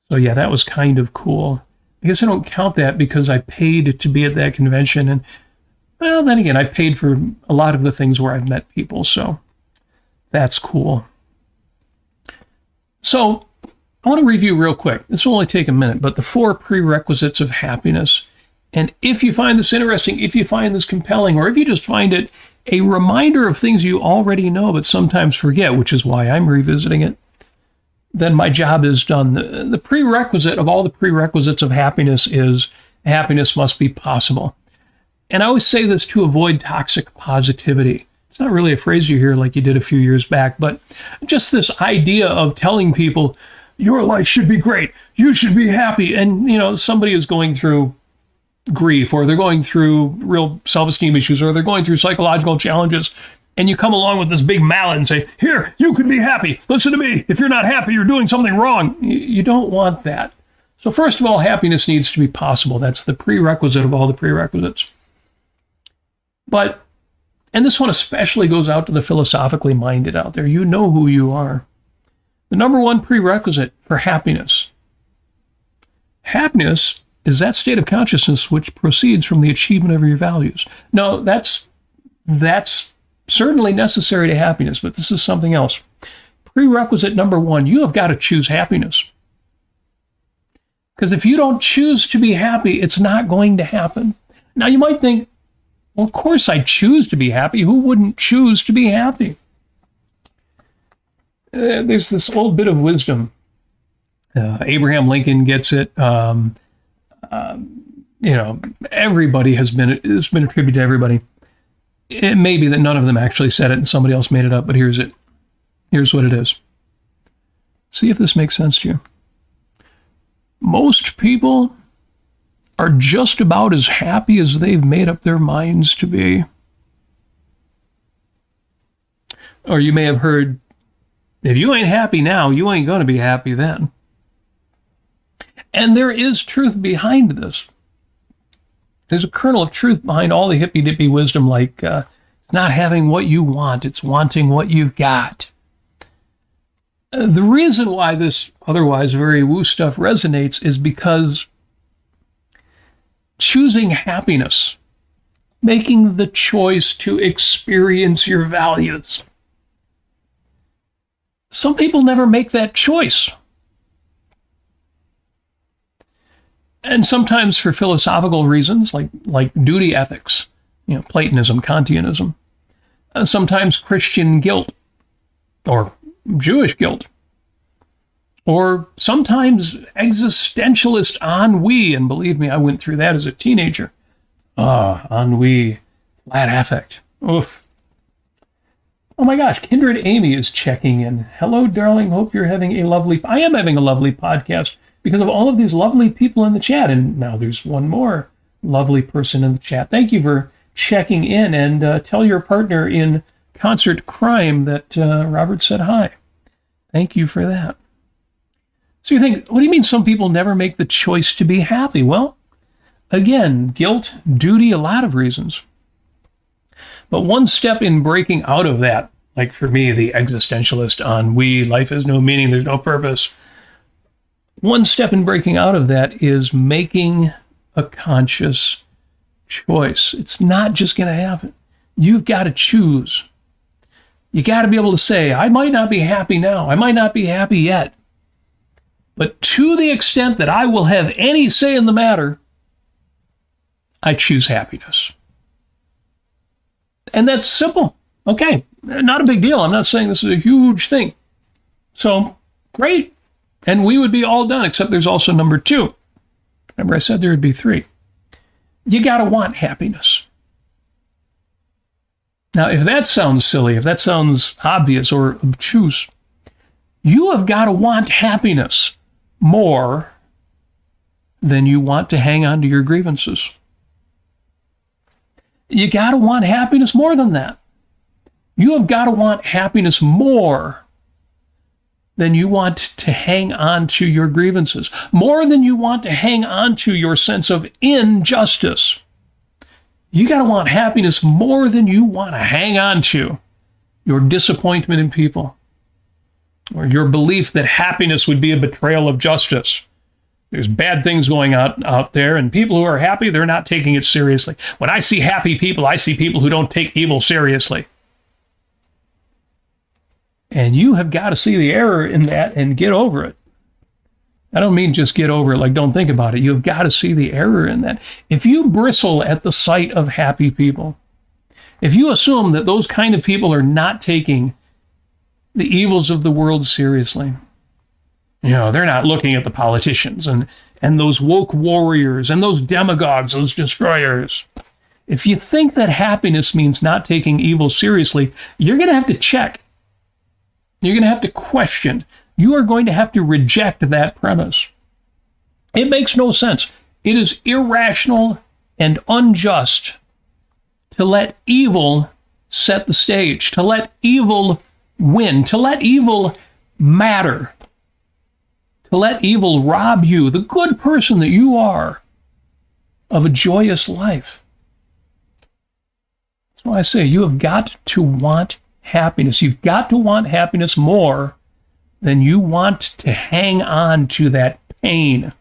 So yeah, that was kind of cool. I guess I don't count that because I paid to be at that convention. And, well, then again, I paid for a lot of the things where I've met people. So that's cool. So I want to review real quick. This will only take a minute, but the 4 prerequisites of happiness. And if you find this interesting, if you find this compelling, or if you just find it a reminder of things you already know but sometimes forget, which is why I'm revisiting it, then my job is done. The prerequisite of all the prerequisites of happiness is happiness must be possible. And I always say this to avoid toxic positivity. It's not really a phrase you hear like you did a few years back, but just this idea of telling people, your life should be great, you should be happy. And, somebody is going through grief, or they're going through real self-esteem issues, or they're going through psychological challenges, and you come along with this big mallet and say, here, you can be happy. Listen to me. If you're not happy, you're doing something wrong. You don't want that. So first of all, happiness needs to be possible. That's the prerequisite of all the prerequisites. And this one especially goes out to the philosophically minded out there. You know who you are. The number one prerequisite for happiness. Happiness is that state of consciousness which proceeds from the achievement of your values. No, that's certainly necessary to happiness, but this is something else. Prerequisite number one, you have got to choose happiness. Because if you don't choose to be happy, it's not going to happen. Now, you might think, well, of course I choose to be happy. Who wouldn't choose to be happy? There's this old bit of wisdom. Abraham Lincoln gets it. Everybody has been attributed to everybody. It may be that none of them actually said it and somebody else made it up, but here's it. Here's what it is. See if this makes sense to you. Most people are just about as happy as they've made up their minds to be. Or you may have heard, if you ain't happy now, you ain't going to be happy then. And there is truth behind this. There's a kernel of truth behind all the hippy-dippy wisdom, like it's not having what you want, it's wanting what you've got. The reason why this otherwise very woo stuff resonates is because choosing happiness, making the choice to experience your values, some people never make that choice. And sometimes for philosophical reasons, like duty ethics, Platonism, Kantianism. Sometimes Christian guilt, or Jewish guilt. Or sometimes existentialist ennui, and believe me, I went through that as a teenager. Ennui, flat affect. Oof. Oh my gosh, Kindred Amy is checking in. Hello, darling. Hope you're having a lovely... I am having a lovely podcast because of all of these lovely people in the chat. And now there's one more lovely person in the chat. Thank you for checking in, and tell your partner in concert crime that Robert said hi. Thank you for that. So you think, what do you mean some people never make the choice to be happy? Well, again, guilt, duty, a lot of reasons. But one step in breaking out of that, like for me, the existentialist ennui, life has no meaning, there's no purpose. One step in breaking out of that is making a conscious choice. It's not just going to happen. You've got to choose. You got to be able to say, I might not be happy now. I might not be happy yet. But to the extent that I will have any say in the matter, I choose happiness. And that's simple. Okay, not a big deal. I'm not saying this is a huge thing. So, great. And we would be all done, except there's also number 2. Remember I said there would be 3. You got to want happiness. Now, if that sounds silly, if that sounds obvious or obtuse, you have got to want happiness more than you want to hang on to your grievances. You got to want happiness more than that. You have got to want happiness more than you want to hang on to your grievances, more than you want to hang on to your sense of injustice. You got to want happiness more than you want to hang on to your disappointment in people, or your belief that happiness would be a betrayal of justice. There's bad things going out there, and people who are happy, they're not taking it seriously. When I see happy people, I see people who don't take evil seriously. And you have got to see the error in that and get over it. I don't mean just get over it, like don't think about it. You've got to see the error in that. If you bristle at the sight of happy people, if you assume that those kind of people are not taking the evils of the world seriously, they're not looking at the politicians and those woke warriors and those demagogues, those destroyers. If you think that happiness means not taking evil seriously, you're going to have to check. You're going to have to question. You are going to have to reject that premise. It makes no sense. It is irrational and unjust to let evil set the stage, to let evil win, to let evil matter, to let evil rob you, the good person that you are, of a joyous life. That's why I say you have got to want happiness. You've got to want happiness more than you want to hang on to that pain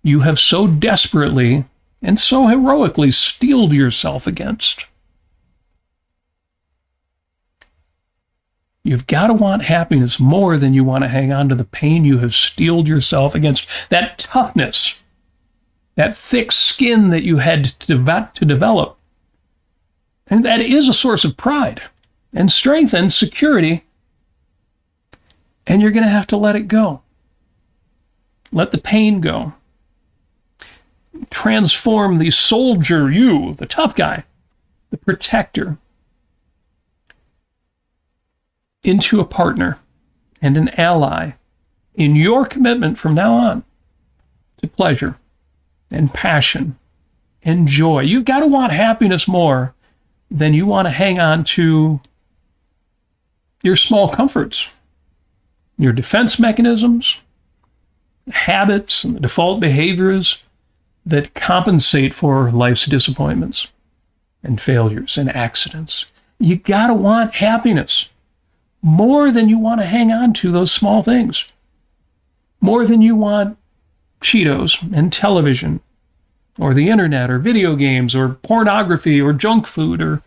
you have so desperately and so heroically steeled yourself against. You've got to want happiness more than you want to hang on to the pain you have steeled yourself against. That toughness, that thick skin that you had to develop. And that is a source of pride and strength and security. And you're going to have to let it go. Let the pain go. Transform the soldier, you, the tough guy, the protector, into a partner and an ally in your commitment from now on to pleasure and passion and joy. You've got to want happiness more than you want to hang on to your small comforts, your defense mechanisms, habits, and the default behaviors that compensate for life's disappointments and failures and accidents. You got to want happiness more than you want to hang on to those small things, more than you want Cheetos and television or the internet or video games or pornography or junk food or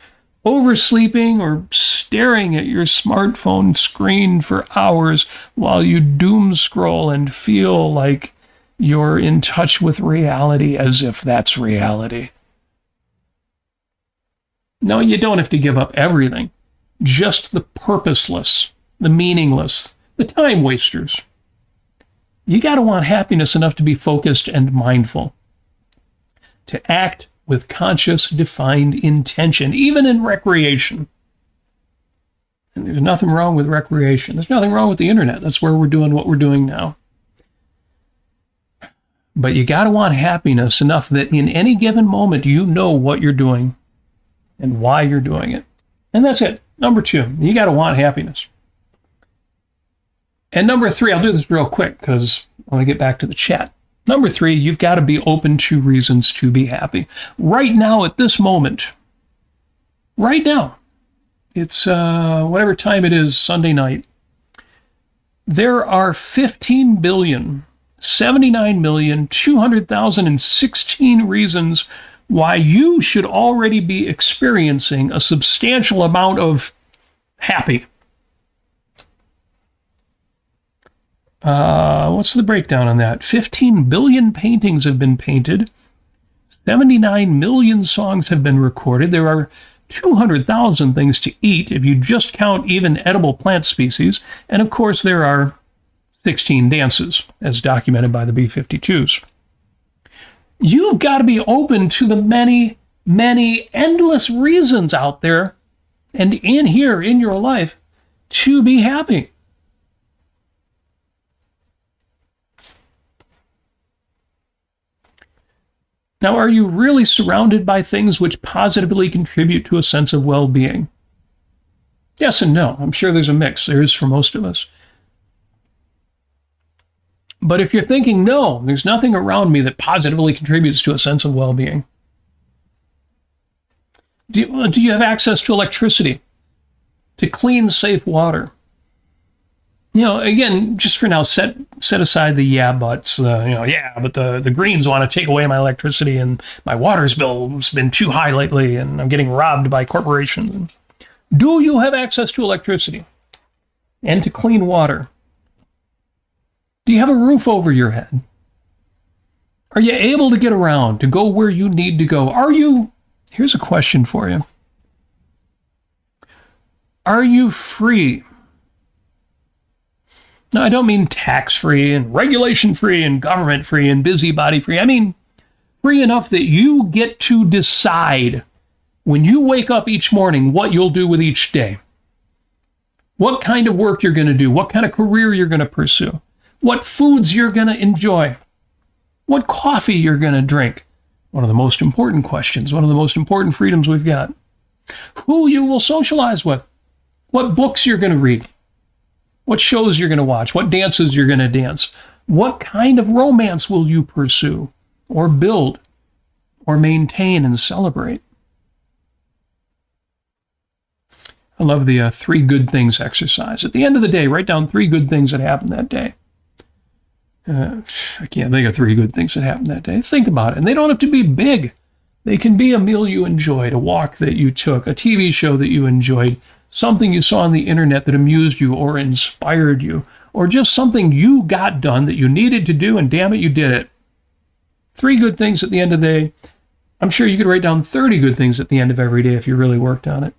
oversleeping or staring at your smartphone screen for hours while you doom scroll and feel like you're in touch with reality as if that's reality. No, you don't have to give up everything. Just the purposeless, the meaningless, the time wasters. You got to want happiness enough to be focused and mindful, to act with conscious, defined intention, even in recreation. And there's nothing wrong with recreation. There's nothing wrong with the internet. That's where we're doing what we're doing now. But you got to want happiness enough that in any given moment, you know what you're doing and why you're doing it. And that's it. Number 2, you got to want happiness. And number 3, I'll do this real quick because I want to get back to the chat. Number 3, you've got to be open to reasons to be happy. Right now, at this moment, right now, it's whatever time it is, Sunday night, there are 15,079,200,016 reasons why you should already be experiencing a substantial amount of happy. What's the breakdown on that? 15 billion paintings have been painted. 79 million songs have been recorded. There are 200,000 things to eat if you just count even edible plant species. And of course, there are 16 dances, as documented by the B-52s. You've got to be open to the many, many endless reasons out there and in here in your life to be happy. Now, are you really surrounded by things which positively contribute to a sense of well-being? Yes and no. I'm sure there's a mix. There is for most of us. But if you're thinking, no, there's nothing around me that positively contributes to a sense of well-being. Do you have access to electricity, to clean, safe water? You know, again, just for now, set aside the yeah buts. But the Greens want to take away my electricity and my water's bill's been too high lately and I'm getting robbed by corporations. Do you have access to electricity and to clean water? Do you have a roof over your head? Are you able to get around, to go where you need to go? Here's a question for you. Are you free? No, I don't mean tax-free and regulation-free and government-free and busybody-free. I mean free enough that you get to decide when you wake up each morning what you'll do with each day. What kind of work you're going to do, what kind of career you're going to pursue, what foods you're going to enjoy, what coffee you're going to drink. One of the most important questions, one of the most important freedoms we've got. Who you will socialize with, what books you're going to read, what shows you're going to watch, what dances you're going to dance, what kind of romance will you pursue or build or maintain and celebrate. I love the 3 good things exercise. At the end of the day, write down 3 good things that happened that day. I can't think of 3 good things that happened that day. Think about it. And they don't have to be big. They can be a meal you enjoyed, a walk that you took, a TV show that you enjoyed, something you saw on the internet that amused you or inspired you, or just something you got done that you needed to do, and damn it, you did it. 3 good things at the end of the day. I'm sure you could write down 30 good things at the end of every day if you really worked on it.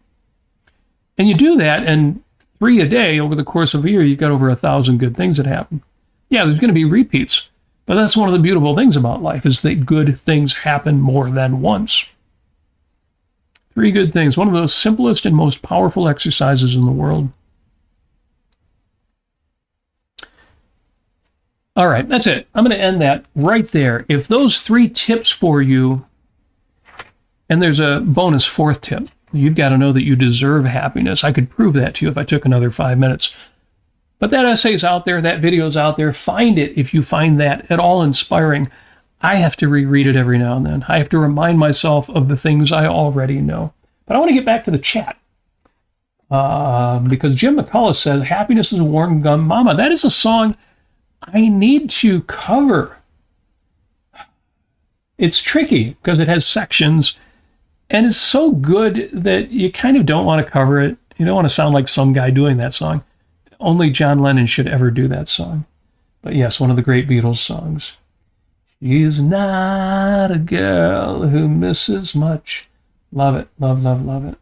And you do that, and 3 a day over the course of a year, you've got over 1,000 good things that happen. Yeah, there's going to be repeats, but that's one of the beautiful things about life, is that good things happen more than once. 3 good things, one of the simplest and most powerful exercises in the world. All right, that's it. I'm going to end that right there. If those 3 tips for you, and there's a bonus 4th tip, you've got to know that you deserve happiness. I could prove that to you if I took another 5 minutes. But that essay's out there, that video's out there. Find it if you find that at all inspiring. I have to reread it every now and then. I have to remind myself of the things I already know. But I want to get back to the chat. Because Jim McCullough says, happiness is a worn gum mama. That is a song I need to cover. It's tricky because it has sections, and it's so good that you kind of don't want to cover it. You don't want to sound like some guy doing that song. Only John Lennon should ever do that song. But yes, one of the great Beatles songs. She's not a girl who misses much. Love it, love, love, love it.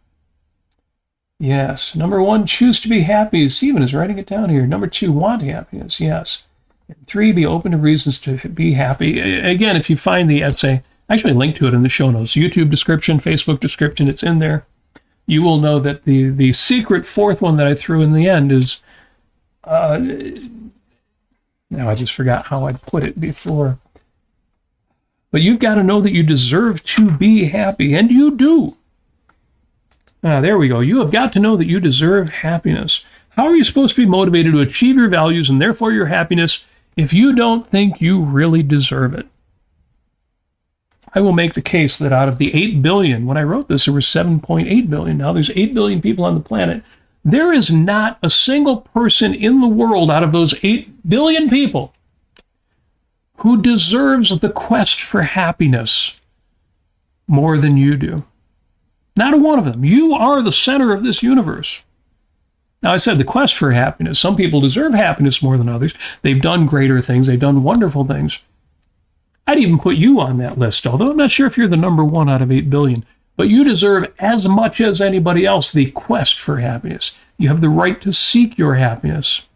Yes. Number 1, choose to be happy. Stephen is writing it down here. Number 2, want happiness. Yes. 3, be open to reasons to be happy. Again, if you find the essay, I actually linked to it in the show notes. YouTube description, Facebook description, it's in there. You will know that the secret 4th one that I threw in the end is, now I just forgot how I put it before. But you've got to know that you deserve to be happy, and you do. There we go. You have got to know that you deserve happiness. How are you supposed to be motivated to achieve your values and therefore your happiness if you don't think you really deserve it? I will make the case that out of the 8 billion, when I wrote this, there were 7.8 billion. Now there's 8 billion people on the planet. There is not a single person in the world out of those 8 billion people who deserves the quest for happiness more than you do. Not a one of them. You are the center of this universe. Now, I said the quest for happiness. Some people deserve happiness more than others. They've done greater things. They've done wonderful things. I'd even put you on that list, although I'm not sure if you're the number 1 out of 8 billion. But you deserve as much as anybody else the quest for happiness. You have the right to seek your happiness.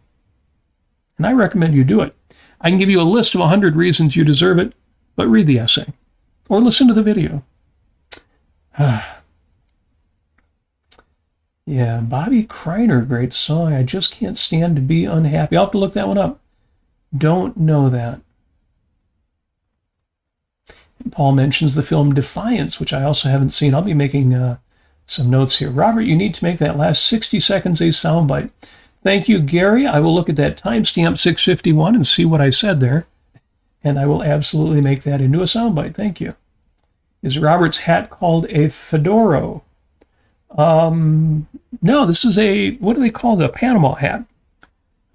And I recommend you do it. I can give you a list of 100 reasons you deserve it, but read the essay or listen to the video. Yeah, Bobby Kreiner, great song. I just can't stand to be unhappy. I'll have to look that one up. Don't know that. Paul mentions the film Defiance, which I also haven't seen. I'll be making some notes here. Robert, you need to make that last 60 seconds a soundbite. Thank you, Gary. I will look at that timestamp 6:51 and see what I said there, and I will absolutely make that into a soundbite. Thank you. Is Robert's hat called a fedora? No, this is a, what do they call the Panama hat?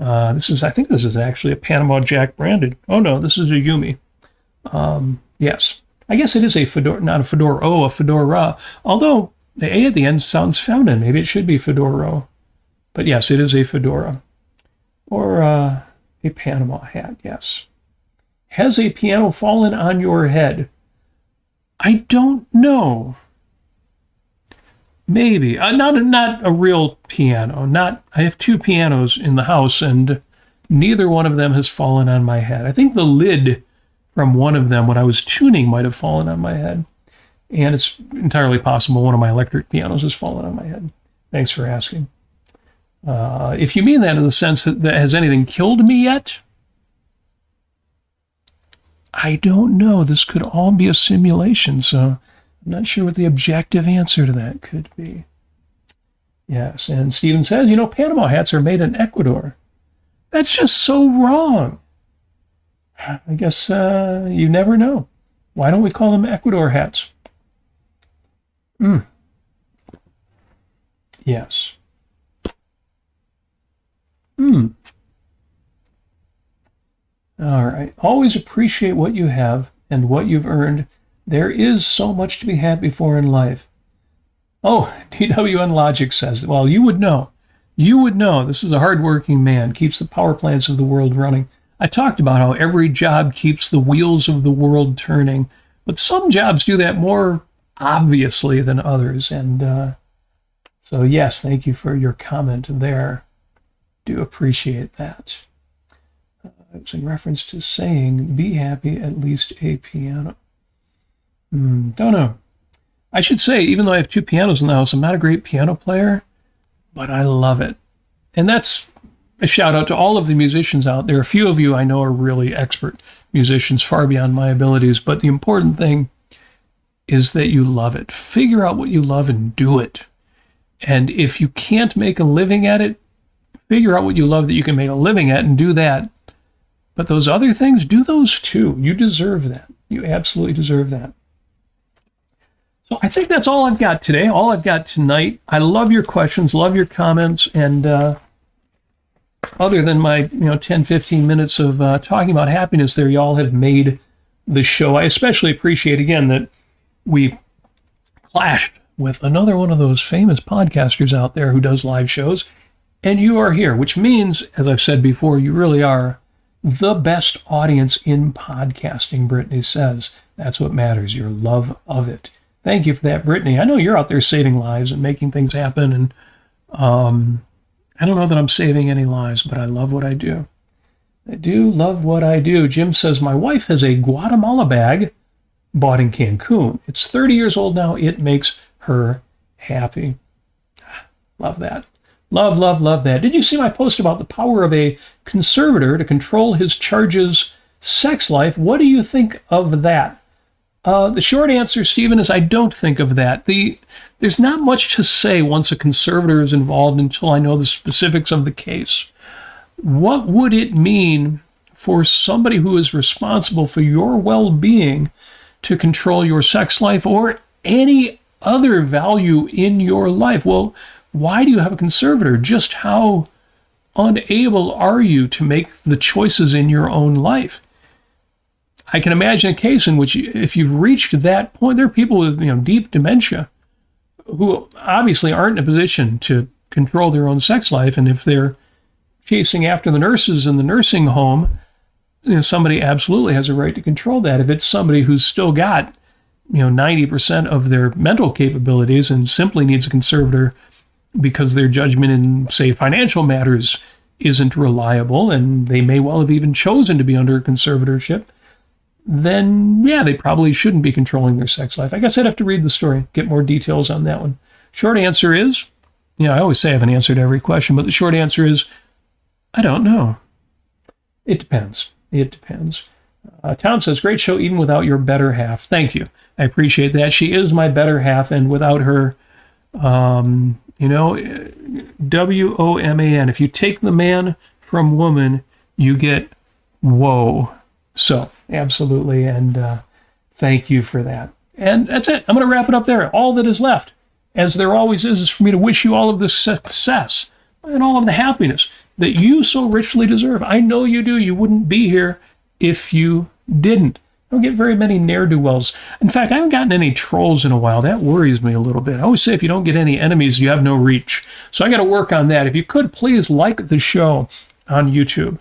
I think this is actually a Panama Jack branded. Oh no, this is a Yumi. Yes, I guess it is a fedora, not a fedora. Oh, a fedora. Although the A at the end sounds feminine. Maybe it should be fedora. But yes, it is a fedora. Or a Panama hat, yes. Has a piano fallen on your head? I don't know. Maybe. Not a real piano. I have 2 pianos in the house, and neither one of them has fallen on my head. I think the lid from one of them when I was tuning might have fallen on my head. And it's entirely possible one of my electric pianos has fallen on my head. Thanks for asking. If you mean that in the sense that has anything killed me yet? I don't know. This could all be a simulation, so I'm not sure what the objective answer to that could be. Yes, and Stephen says, Panama hats are made in Ecuador. That's just so wrong. I guess you never know. Why don't we call them Ecuador hats? Yes. All right. Always appreciate what you have and what you've earned. There is so much to be happy for in life. Oh, DWN Logic says, well, you would know. You would know. This is a hardworking man, keeps the power plants of the world running. I talked about how every job keeps the wheels of the world turning, but some jobs do that more obviously than others. And so, yes, thank you for your comment there. Do appreciate that. It was in reference to saying, be happy, at least a piano. Don't know. I should say, even though I have two pianos in the house, I'm not a great piano player, but I love it. And that's a shout out to all of the musicians out there. A few of you I know are really expert musicians, far beyond my abilities, but the important thing is that you love it. Figure out what you love and do it. And if you can't make a living at it, figure out what you love that you can make a living at and do that. But those other things, do those too. You deserve that. You absolutely deserve that. So I think that's all I've got today, all I've got tonight. I love your questions, love your comments, and other than my 10, 15 minutes of talking about happiness there, y'all have made the show. I especially appreciate, again, that we clashed with another one of those famous podcasters out there who does live shows, and you are here, which means, as I've said before, you really are the best audience in podcasting, Brittany says. That's what matters, your love of it. Thank you for that, Brittany. I know you're out there saving lives and making things happen, and I don't know that I'm saving any lives, but I love what I do. I do love what I do. Jim says, my wife has a Guatemala bag bought in Cancun. It's 30 years old now. It makes her happy. Love that. Love, love, love that. Did you see my post about the power of a conservator to control his charges' sex life? What do you think of that? The short answer, Stephen, is I don't think of that. There's not much to say once a conservator is involved until I know the specifics of the case. What would it mean for somebody who is responsible for your well-being to control your sex life or any other value in your life? Well, why do you have a conservator? Just how unable are you to make the choices in your own life? I can imagine a case in which, if you've reached that point, there are people with deep dementia who obviously aren't in a position to control their own sex life, and if they're chasing after the nurses in the nursing home, somebody absolutely has a right to control that. If it's somebody who's still got 90% of their mental capabilities and simply needs a conservator because their judgment in, say, financial matters isn't reliable, and they may well have even chosen to be under a conservatorship, then, yeah, they probably shouldn't be controlling their sex life. I guess I'd have to read the story, get more details on that one. Short answer is, I always say I have an answer to every question, but the short answer is, I don't know. It depends. It depends. Tom says, great show, even without your better half. Thank you. I appreciate that. She is my better half, and without her, WOMAN. If you take the man from woman, you get woe. So, absolutely, and thank you for that. And that's it. I'm going to wrap it up there. All that is left, as there always is for me to wish you all of the success and all of the happiness that you so richly deserve. I know you do. You wouldn't be here if you didn't. I don't get very many ne'er-do-wells. In fact, I haven't gotten any trolls in a while. That worries me a little bit. I always say if you don't get any enemies, you have no reach. So I got to work on that. If you could, please like the show on YouTube.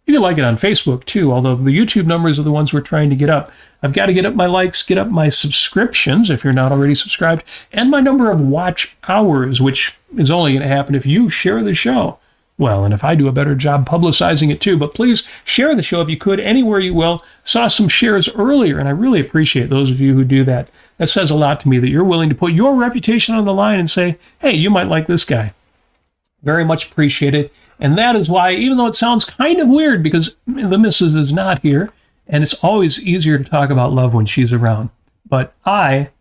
You can like it on Facebook, too, although the YouTube numbers are the ones we're trying to get up. I've got to get up my likes, get up my subscriptions, if you're not already subscribed, and my number of watch hours, which is only going to happen if you share the show. Well, and if I do a better job publicizing it, too. But please share the show if you could, anywhere you will. Saw some shares earlier, and I really appreciate those of you who do that. That says a lot to me, that you're willing to put your reputation on the line and say, hey, you might like this guy. Very much appreciated. And that is why, even though it sounds kind of weird because the missus is not here, and it's always easier to talk about love when she's around. But I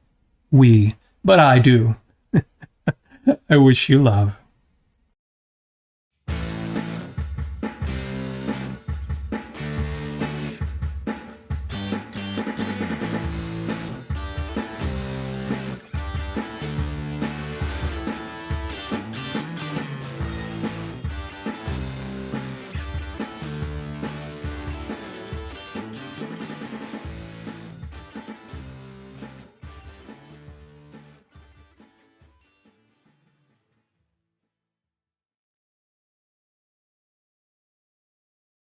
do. I wish you love.